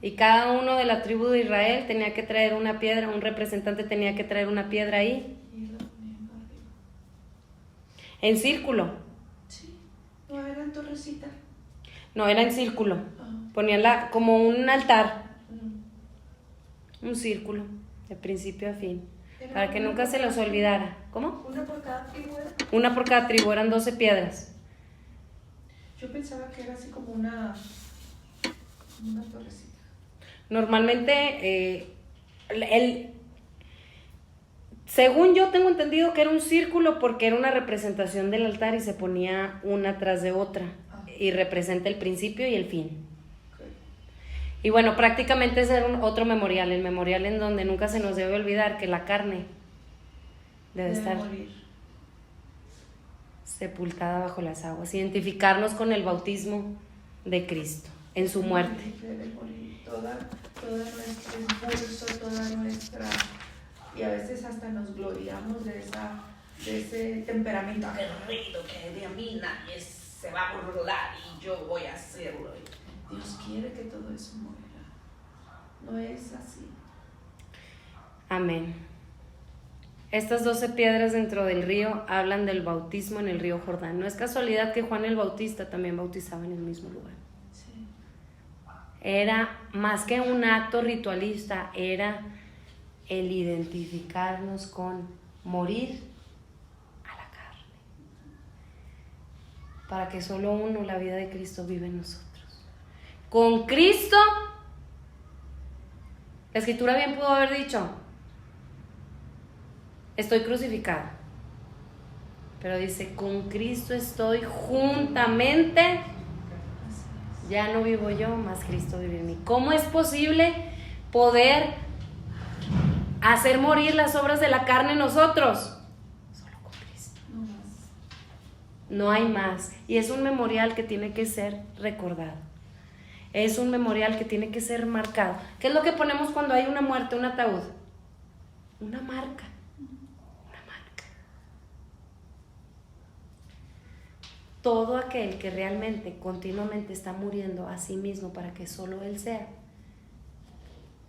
Y cada uno de la tribu de Israel tenía que traer una piedra, un representante tenía que traer una piedra ahí. En círculo. Sí. ¿No era en torrecita? No, era en círculo. Ponían como un altar. Un círculo, de principio a fin. Para que nunca se los olvidara. ¿Cómo? ¿Una por cada tribu era? Una por cada tribu, eran 12 piedras. Yo pensaba que era así como una torrecita. Normalmente, según yo tengo entendido que era un círculo porque era una representación del altar y se ponía una tras de otra y representa el principio y el fin. Okay. Y bueno, prácticamente ese era otro memorial, el memorial en donde nunca se nos debe olvidar que la carne debe estar morir. Sepultada bajo las aguas, identificarnos con el bautismo de Cristo en su muerte. Debe morir toda nuestro impulso, toda nuestra... Y a veces hasta nos gloriamos de ese temperamento aguerrido que de a mí nadie se va a burlar y yo voy a hacerlo. Dios quiere que todo eso muera. No es así. Amén. Estas 12 piedras dentro del río hablan del bautismo en el río Jordán. No es casualidad que Juan el Bautista también bautizaba en el mismo lugar. Sí. Era más que un acto ritualista, era el identificarnos con morir a la carne, para que solo uno, la vida de Cristo, vive en nosotros. Con Cristo, la Escritura bien pudo haber dicho, estoy crucificado, pero dice, con Cristo estoy juntamente, ya no vivo yo, más Cristo vive en mí. ¿Cómo es posible poder hacer morir las obras de la carne en nosotros? Solo con Cristo. No más. No hay más. Y es un memorial que tiene que ser recordado. Es un memorial que tiene que ser marcado. ¿Qué es lo que ponemos cuando hay una muerte, un ataúd? Una marca. Una marca. Todo aquel que realmente, continuamente está muriendo a sí mismo para que solo él sea,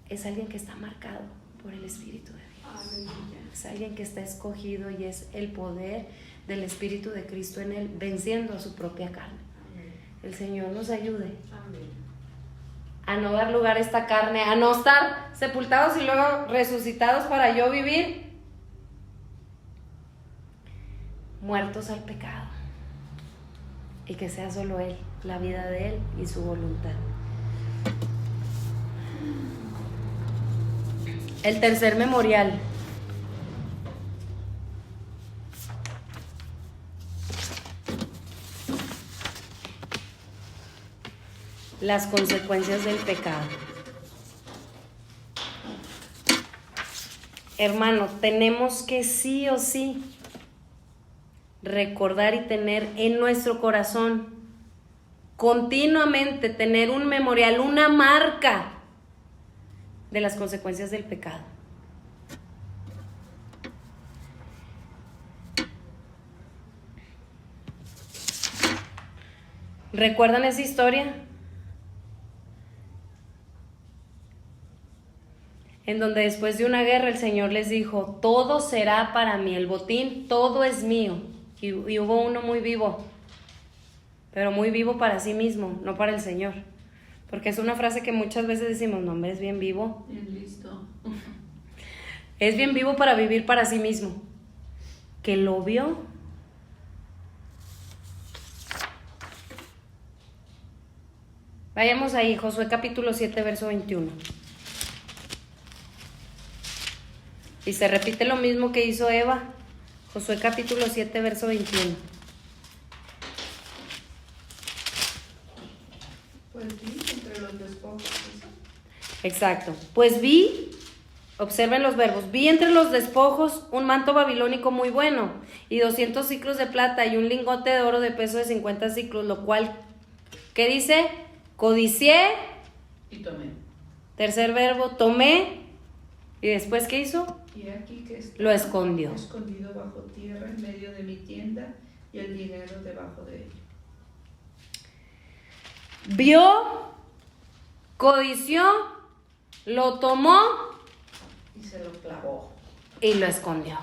es alguien que está marcado por el Espíritu de Dios. Aleluya. Es alguien que está escogido y es el poder del Espíritu de Cristo en él, venciendo a su propia carne. Amén. El Señor nos ayude Amén. a no dar lugar a esta carne, a no estar sepultados y luego resucitados para yo vivir muertos al pecado, y que sea solo Él, la vida de Él y su voluntad. El tercer memorial. Las consecuencias del pecado. Hermano, tenemos que sí o sí recordar y tener en nuestro corazón continuamente, tener un memorial, una marca de las consecuencias del pecado. ¿Recuerdan esa historia? En donde después de una guerra el Señor les dijo, todo será para mí, el botín, todo es mío. Y hubo uno muy vivo, pero muy vivo para sí mismo, no para el Señor. Porque es una frase que muchas veces decimos, no, hombre, es bien vivo. Bien listo. Es bien vivo para vivir para sí mismo. Que lo vio. Vayamos ahí, Josué capítulo 7, verso 21. Y se repite lo mismo que hizo Eva. Josué capítulo 7, verso 21. Pues vi entre los despojos. ¿Eso? Exacto. Pues vi, observen los verbos, vi entre los despojos un manto babilónico muy bueno y 200 siclos de plata y un lingote de oro de peso de 50 siclos, lo cual, ¿qué dice? Codicié. Y tomé. Tercer verbo, tomé. ¿Y después qué hizo? Y aquí que está Lo escondió. escondido bajo tierra en medio de mi tienda y el dinero debajo de ella. Vio, codició, lo tomó Y se lo clavó. y lo escondió.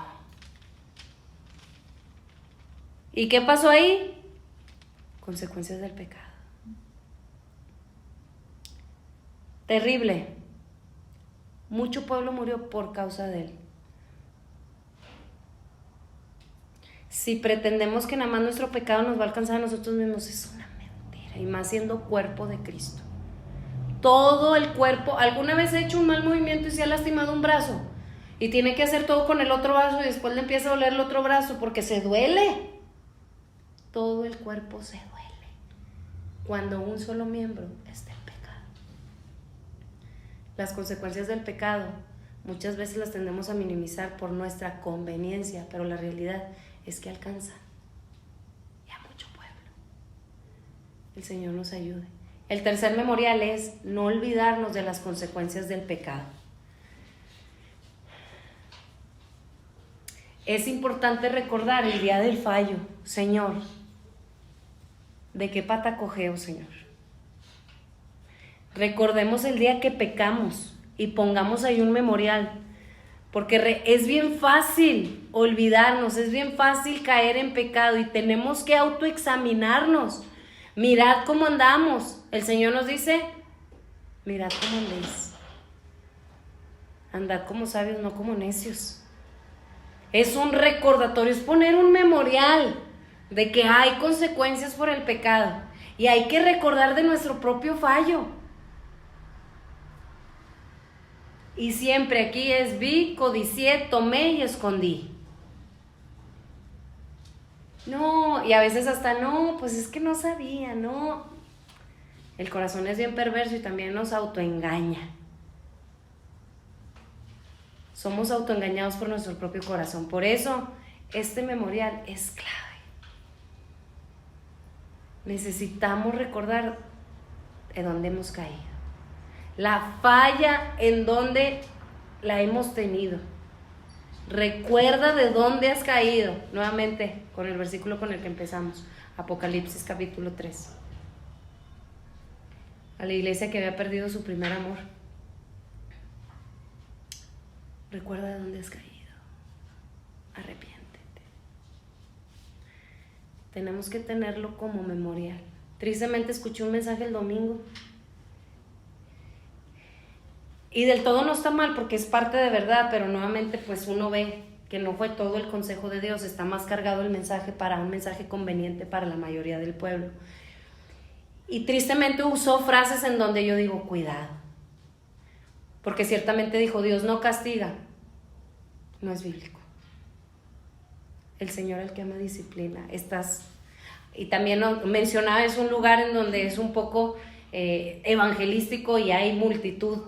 ¿Y qué pasó ahí? Consecuencias del pecado. Terrible. Mucho pueblo murió por causa de él. si pretendemos que nada más nuestro pecado nos va a alcanzar a nosotros mismos, es una mentira, y más siendo cuerpo de Cristo. Todo el cuerpo, alguna vez ha hecho un mal movimiento y se ha lastimado un brazo, y tiene que hacer todo con el otro brazo, y después le empieza a doler el otro brazo, porque se duele. Todo el cuerpo se duele cuando un solo miembro es del pecado. Las consecuencias del pecado muchas veces las tendemos a minimizar por nuestra conveniencia, pero la realidad es que alcanzan y a mucho pueblo. El Señor nos ayude. El tercer memorial es no olvidarnos de las consecuencias del pecado. Es importante recordar el día del fallo. Señor, ¿de qué pata cojeo, Señor? Recordemos el día que pecamos y pongamos ahí un memorial, porque es bien fácil olvidarnos, es bien fácil caer en pecado y tenemos que autoexaminarnos. Mirad cómo andamos. El Señor nos dice, mirad cómo andéis. Andad como sabios, no como necios. Es un recordatorio, es poner un memorial de que hay consecuencias por el pecado y hay que recordar de nuestro propio fallo. Y siempre aquí es vi, codicié, tomé y escondí. No, y a veces hasta no, pues es que no sabía, no. El corazón es bien perverso y también nos autoengaña. Somos autoengañados por nuestro propio corazón. Por eso, este memorial es clave. Necesitamos recordar de dónde hemos caído, la falla en donde la hemos tenido. Recuerda de dónde has caído. Nuevamente, con el versículo con el que empezamos, Apocalipsis capítulo 3. A la iglesia que había perdido su primer amor. Recuerda de dónde has caído. Arrepiéntete. Tenemos que tenerlo como memorial. Tristemente escuché un mensaje el domingo. Y del todo no está mal porque es parte de verdad, pero nuevamente pues uno ve que no fue todo el consejo de Dios, está más cargado el mensaje para un mensaje conveniente para la mayoría del pueblo. Y tristemente usó frases en donde yo digo, cuidado. Porque ciertamente dijo, Dios no castiga. No es bíblico. El Señor el que ama disciplina. Y también mencionaba, es un lugar en donde es un poco evangelístico y hay multitud.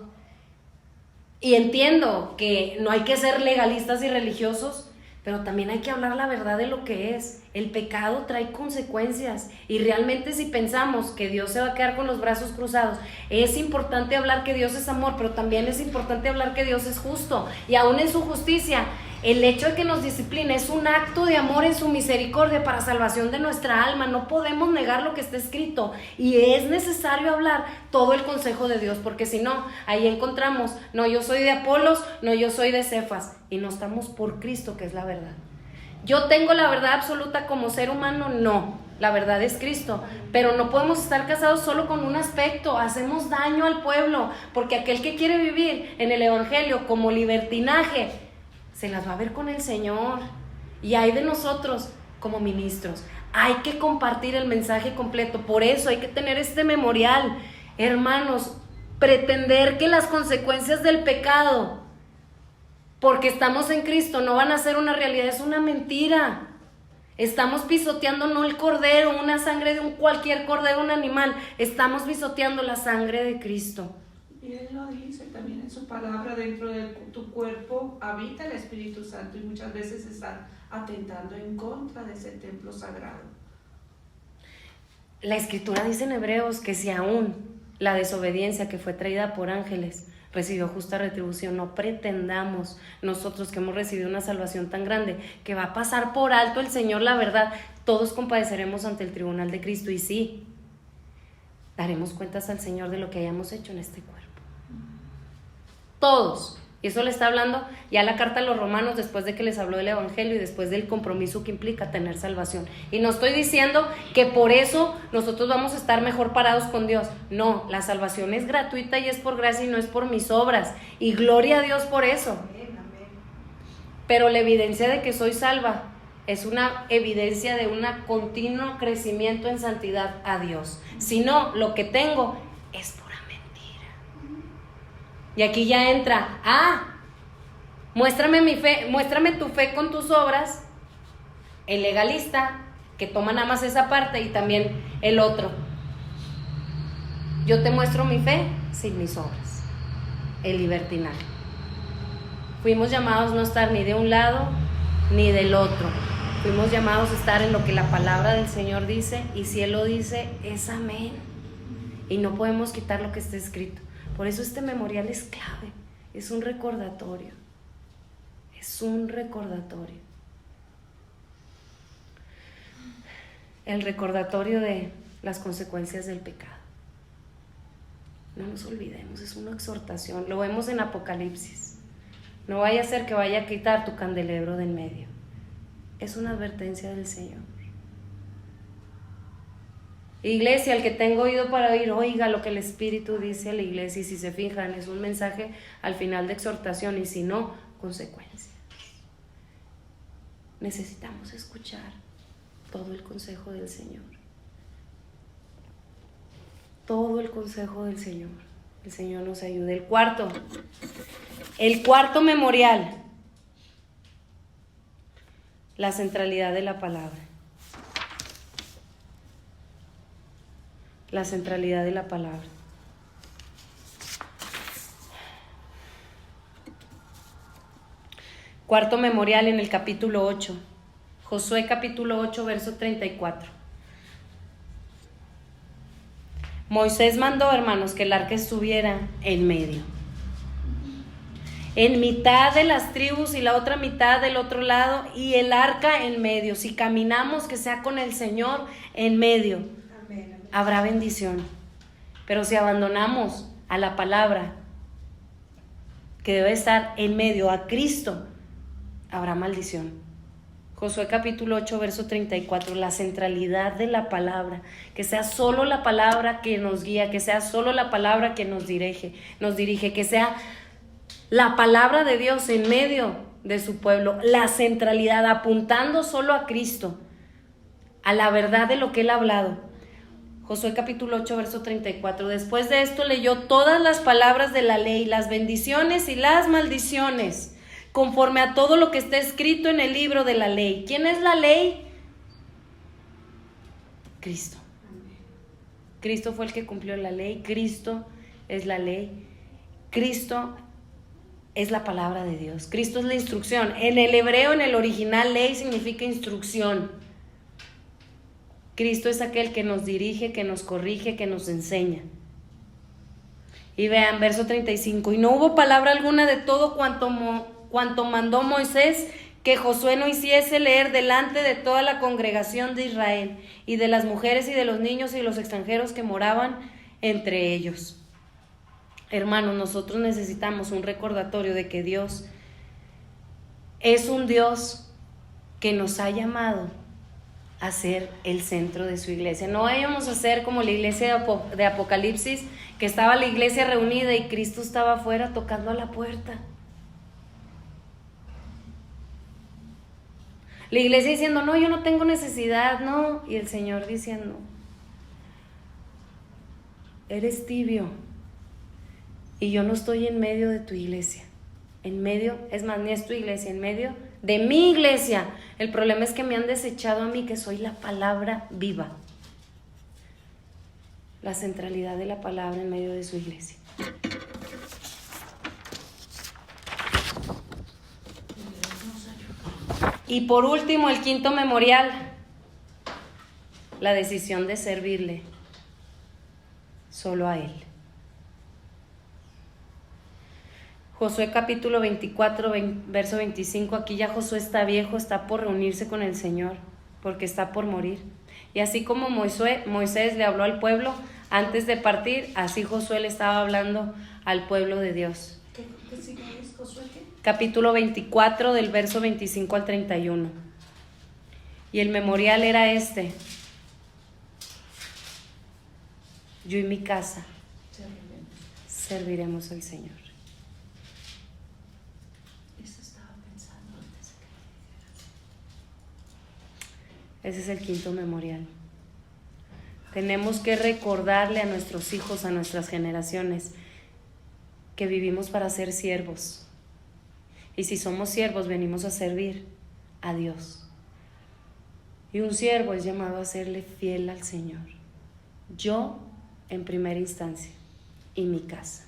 Y entiendo que no hay que ser legalistas y religiosos, pero también hay que hablar la verdad de lo que es. El pecado trae consecuencias y realmente si pensamos que Dios se va a quedar con los brazos cruzados, es importante hablar que Dios es amor, pero también es importante hablar que Dios es justo y aún en su justicia. El hecho de que nos discipline es un acto de amor en su misericordia para salvación de nuestra alma. No podemos negar lo que está escrito y es necesario hablar todo el consejo de Dios, porque si no, ahí encontramos, no, yo soy de Apolos, no, yo soy de Cefas, y no estamos por Cristo, que es la verdad. Yo tengo la verdad absoluta como ser humano, no, la verdad es Cristo, pero no podemos estar casados solo con un aspecto, hacemos daño al pueblo, porque aquel que quiere vivir en el evangelio como libertinaje, se las va a ver con el Señor. Y hay de nosotros como ministros, hay que compartir el mensaje completo. Por eso hay que tener este memorial. Hermanos, pretender que las consecuencias del pecado, porque estamos en Cristo, no van a ser una realidad, es una mentira. Estamos pisoteando no el cordero, una sangre de cualquier cordero, un animal. Estamos pisoteando la sangre de Cristo. Y Él lo dice también en su palabra, dentro de tu cuerpo habita el Espíritu Santo y muchas veces están atentando en contra de ese templo sagrado. La Escritura dice en Hebreos que si aún la desobediencia que fue traída por ángeles recibió justa retribución, no pretendamos nosotros que hemos recibido una salvación tan grande que va a pasar por alto el Señor la verdad. Todos compadeceremos ante el tribunal de Cristo y sí, daremos cuentas al Señor de lo que hayamos hecho en este cuerpo. Todos. Y eso le está hablando ya la carta a los romanos después de que les habló del evangelio y después del compromiso que implica tener salvación. Y no estoy diciendo que por eso nosotros vamos a estar mejor parados con Dios. No, la salvación es gratuita y es por gracia y no es por mis obras. Y gloria a Dios por eso. Pero la evidencia de que soy salva es una evidencia de un continuo crecimiento en santidad a Dios. Si no, lo que tengo es pura mentira. Y aquí ya entra, muéstrame mi fe, muéstrame tu fe con tus obras, el legalista, que toma nada más esa parte, y también el otro. Yo te muestro mi fe sin mis obras, el libertinaje. Fuimos llamados no estar ni de un lado ni del otro. Fuimos llamados a estar en lo que la palabra del Señor dice, y si Él lo dice, es amén. Y no podemos quitar lo que está escrito. Por eso este memorial es clave, es un recordatorio. Es un recordatorio. El recordatorio de las consecuencias del pecado. No nos olvidemos, es una exhortación. Lo vemos en Apocalipsis. No vaya a ser que vaya a quitar tu candelabro de en medio. Es una advertencia del Señor. Iglesia, el que tenga oído para oír, oiga lo que el Espíritu dice a la iglesia. Y si se fijan, es un mensaje al final de exhortación, y si no, consecuencias. Necesitamos escuchar todo el consejo del Señor. Todo el consejo del Señor. El Señor nos ayude. El cuarto memorial. La centralidad de la palabra. La centralidad de la palabra. Cuarto memorial en el capítulo 8. Josué capítulo 8, verso 34. Moisés mandó, hermanos, que el arca estuviera en medio. En mitad de las tribus y la otra mitad del otro lado, y el arca en medio. Si caminamos, que sea con el Señor en medio. Amén. Habrá bendición. Pero si abandonamos a la palabra, que debe estar en medio, a Cristo, habrá maldición. Josué capítulo 8, verso 34, la centralidad de la palabra, que sea solo la palabra que nos guía, que sea solo la palabra que nos dirige, que sea la palabra de Dios en medio de su pueblo, la centralidad, apuntando solo a Cristo, a la verdad de lo que Él ha hablado. Josué capítulo 8, verso 34, después de esto leyó todas las palabras de la ley, las bendiciones y las maldiciones, conforme a todo lo que está escrito en el libro de la ley. ¿Quién es la ley? Cristo. Cristo fue el que cumplió la ley. Cristo es la ley. Cristo es la palabra de Dios. Cristo es la instrucción. En el hebreo, en el original, ley significa instrucción. Cristo es aquel que nos dirige, que nos corrige, que nos enseña. Y vean, verso 35. Y no hubo palabra alguna de todo cuanto mandó Moisés que Josué no hiciese leer delante de toda la congregación de Israel, y de las mujeres y de los niños y los extranjeros que moraban entre ellos. Hermanos, nosotros necesitamos un recordatorio de que Dios es un Dios que nos ha llamado a ser el centro de su iglesia. No vayamos a ser como la iglesia de Apocalipsis, que estaba la iglesia reunida y Cristo estaba afuera tocando a la puerta. La iglesia diciendo, no, yo no tengo necesidad, no. Y el Señor diciendo, eres tibio y yo no estoy en medio de tu iglesia. En medio, es más, ni es tu iglesia, en medio de mi iglesia. El problema es que me han desechado a mí, que soy la palabra viva. La centralidad de la palabra en medio de su iglesia. Y por último, el quinto memorial, la decisión de servirle solo a Él. Josué capítulo 24, verso 25, aquí ya Josué está viejo, está por reunirse con el Señor, porque está por morir. Y así como Moisés le habló al pueblo antes de partir, así Josué le estaba hablando al pueblo de Dios. ¿Qué signo es Josué? Capítulo 24, del verso 25 al 31. Y el memorial era este: yo y mi casa serviremos al Señor. Eso estaba pensando antes de Ese es el quinto memorial. Tenemos que recordarle a nuestros hijos, a nuestras generaciones, que vivimos para ser siervos. Y si somos siervos, venimos a servir a Dios. Y un siervo es llamado a serle fiel al Señor. Yo en primera instancia y mi casa.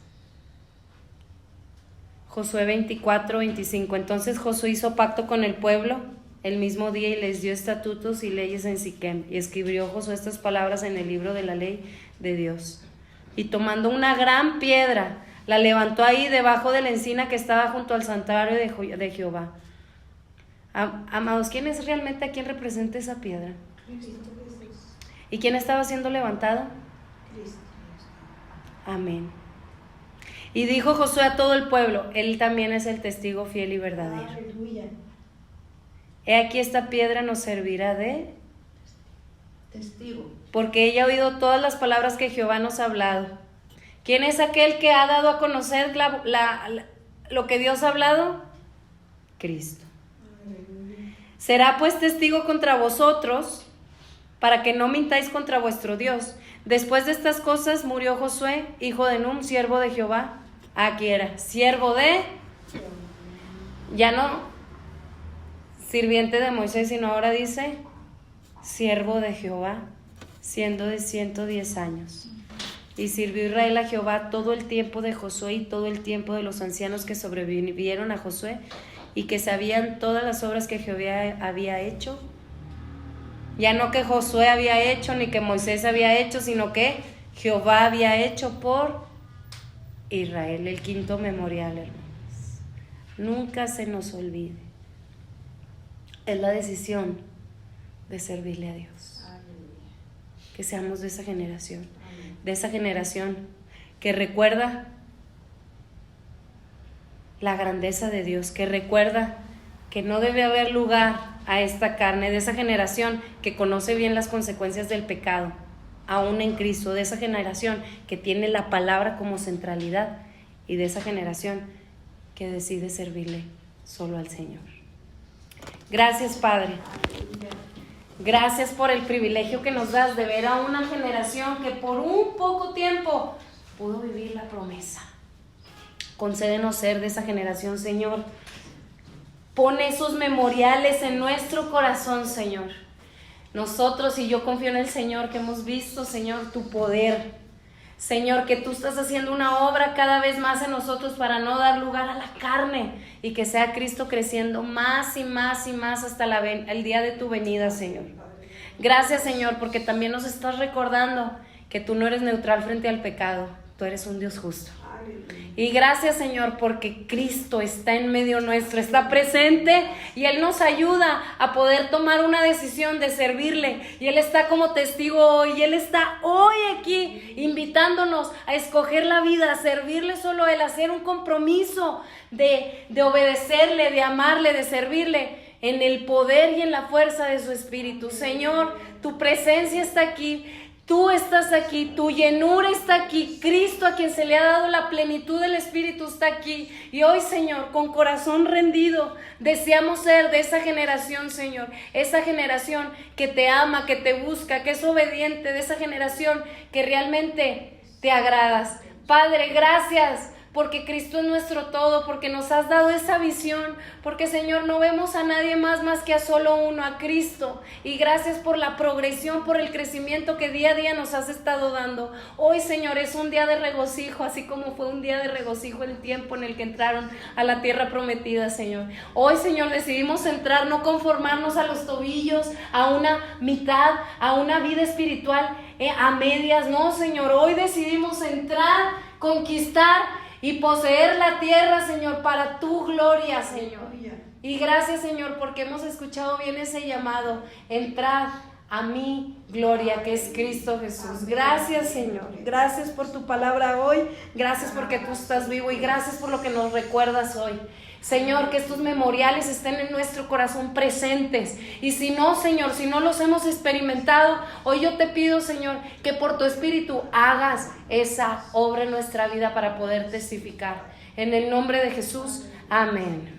Josué 24-25. Entonces Josué hizo pacto con el pueblo el mismo día y les dio estatutos y leyes en Siquem. Y escribió Josué estas palabras en el libro de la ley de Dios. Y tomando una gran piedra, la levantó ahí debajo de la encina que estaba junto al santuario de Jehová. Amados, ¿quién es realmente a quién representa esa piedra? Cristo Jesús. ¿Y quién estaba siendo levantado? Cristo. Amén. Y dijo Josué a todo el pueblo, él también es el testigo fiel y verdadero. Aleluya. He aquí esta piedra nos servirá de Testigo. porque ella ha oído todas las palabras que Jehová nos ha hablado. ¿Quién es aquel que ha dado a conocer lo que Dios ha hablado? Cristo. Aleluya. Será pues testigo contra vosotros, para que no mintáis contra vuestro Dios. Después de estas cosas murió Josué, hijo de Nun, siervo de Jehová. Aquí era, siervo de, ya no sirviente de Moisés, sino ahora dice, siervo de Jehová, siendo de 110 años. Y sirvió Israel a Jehová todo el tiempo de Josué y todo el tiempo de los ancianos que sobrevivieron a Josué y que sabían todas las obras que Jehová había hecho. Ya no que Josué había hecho ni que Moisés había hecho, sino que Jehová había hecho por Israel. El quinto memorial, hermanos. Nunca se nos olvide. Es la decisión de servirle a Dios. Que seamos de esa generación. De esa generación que recuerda la grandeza de Dios, que recuerda que no debe haber lugar a esta carne, de esa generación que conoce bien las consecuencias del pecado, aún en Cristo, de esa generación que tiene la palabra como centralidad y de esa generación que decide servirle solo al Señor. Gracias, Padre. Gracias por el privilegio que nos das de ver a una generación que por un poco tiempo pudo vivir la promesa. Concédenos ser de esa generación, Señor. Pon esos memoriales en nuestro corazón, Señor. Nosotros, y yo confío en el Señor, que hemos visto, Señor, tu poder. Señor, que tú estás haciendo una obra cada vez más en nosotros para no dar lugar a la carne y que sea Cristo creciendo más y más y más hasta el día de tu venida, Señor. Gracias, Señor, porque también nos estás recordando que tú no eres neutral frente al pecado, tú eres un Dios justo. Y gracias, Señor, porque Cristo está en medio nuestro, está presente y Él nos ayuda a poder tomar una decisión de servirle. Y Él está como testigo hoy, y Él está hoy aquí invitándonos a escoger la vida, a servirle solo a Él, a hacer un compromiso de obedecerle, de amarle, de servirle en el poder y en la fuerza de su Espíritu. Señor, tu presencia está aquí. Tú estás aquí, tu llenura está aquí, Cristo a quien se le ha dado la plenitud del Espíritu está aquí. Y hoy, Señor, con corazón rendido, deseamos ser de esa generación, Señor, esa generación que te ama, que te busca, que es obediente, de esa generación que realmente te agradas. Padre, gracias, porque Cristo es nuestro todo, porque nos has dado esa visión, porque, Señor, no vemos a nadie más que a solo uno, a Cristo. Y gracias por la progresión, por el crecimiento que día a día nos has estado dando. Hoy, Señor, es un día de regocijo, así como fue un día de regocijo el tiempo en el que entraron a la tierra prometida, Señor. Hoy, Señor, decidimos entrar, no conformarnos a los tobillos, a una mitad, a una vida espiritual a medias. No, Señor, hoy decidimos entrar, conquistar y poseer la tierra, Señor, para tu gloria, Señor. Y gracias, Señor, porque hemos escuchado bien ese llamado. Entrad a mi gloria, que es Cristo Jesús. Gracias, Señor. Gracias por tu palabra hoy. Gracias porque tú estás vivo y gracias por lo que nos recuerdas hoy. Señor, que estos memoriales estén en nuestro corazón presentes. Y si no, Señor, si no los hemos experimentado, hoy yo te pido, Señor, que por tu Espíritu hagas esa obra en nuestra vida para poder testificar. En el nombre de Jesús, amén.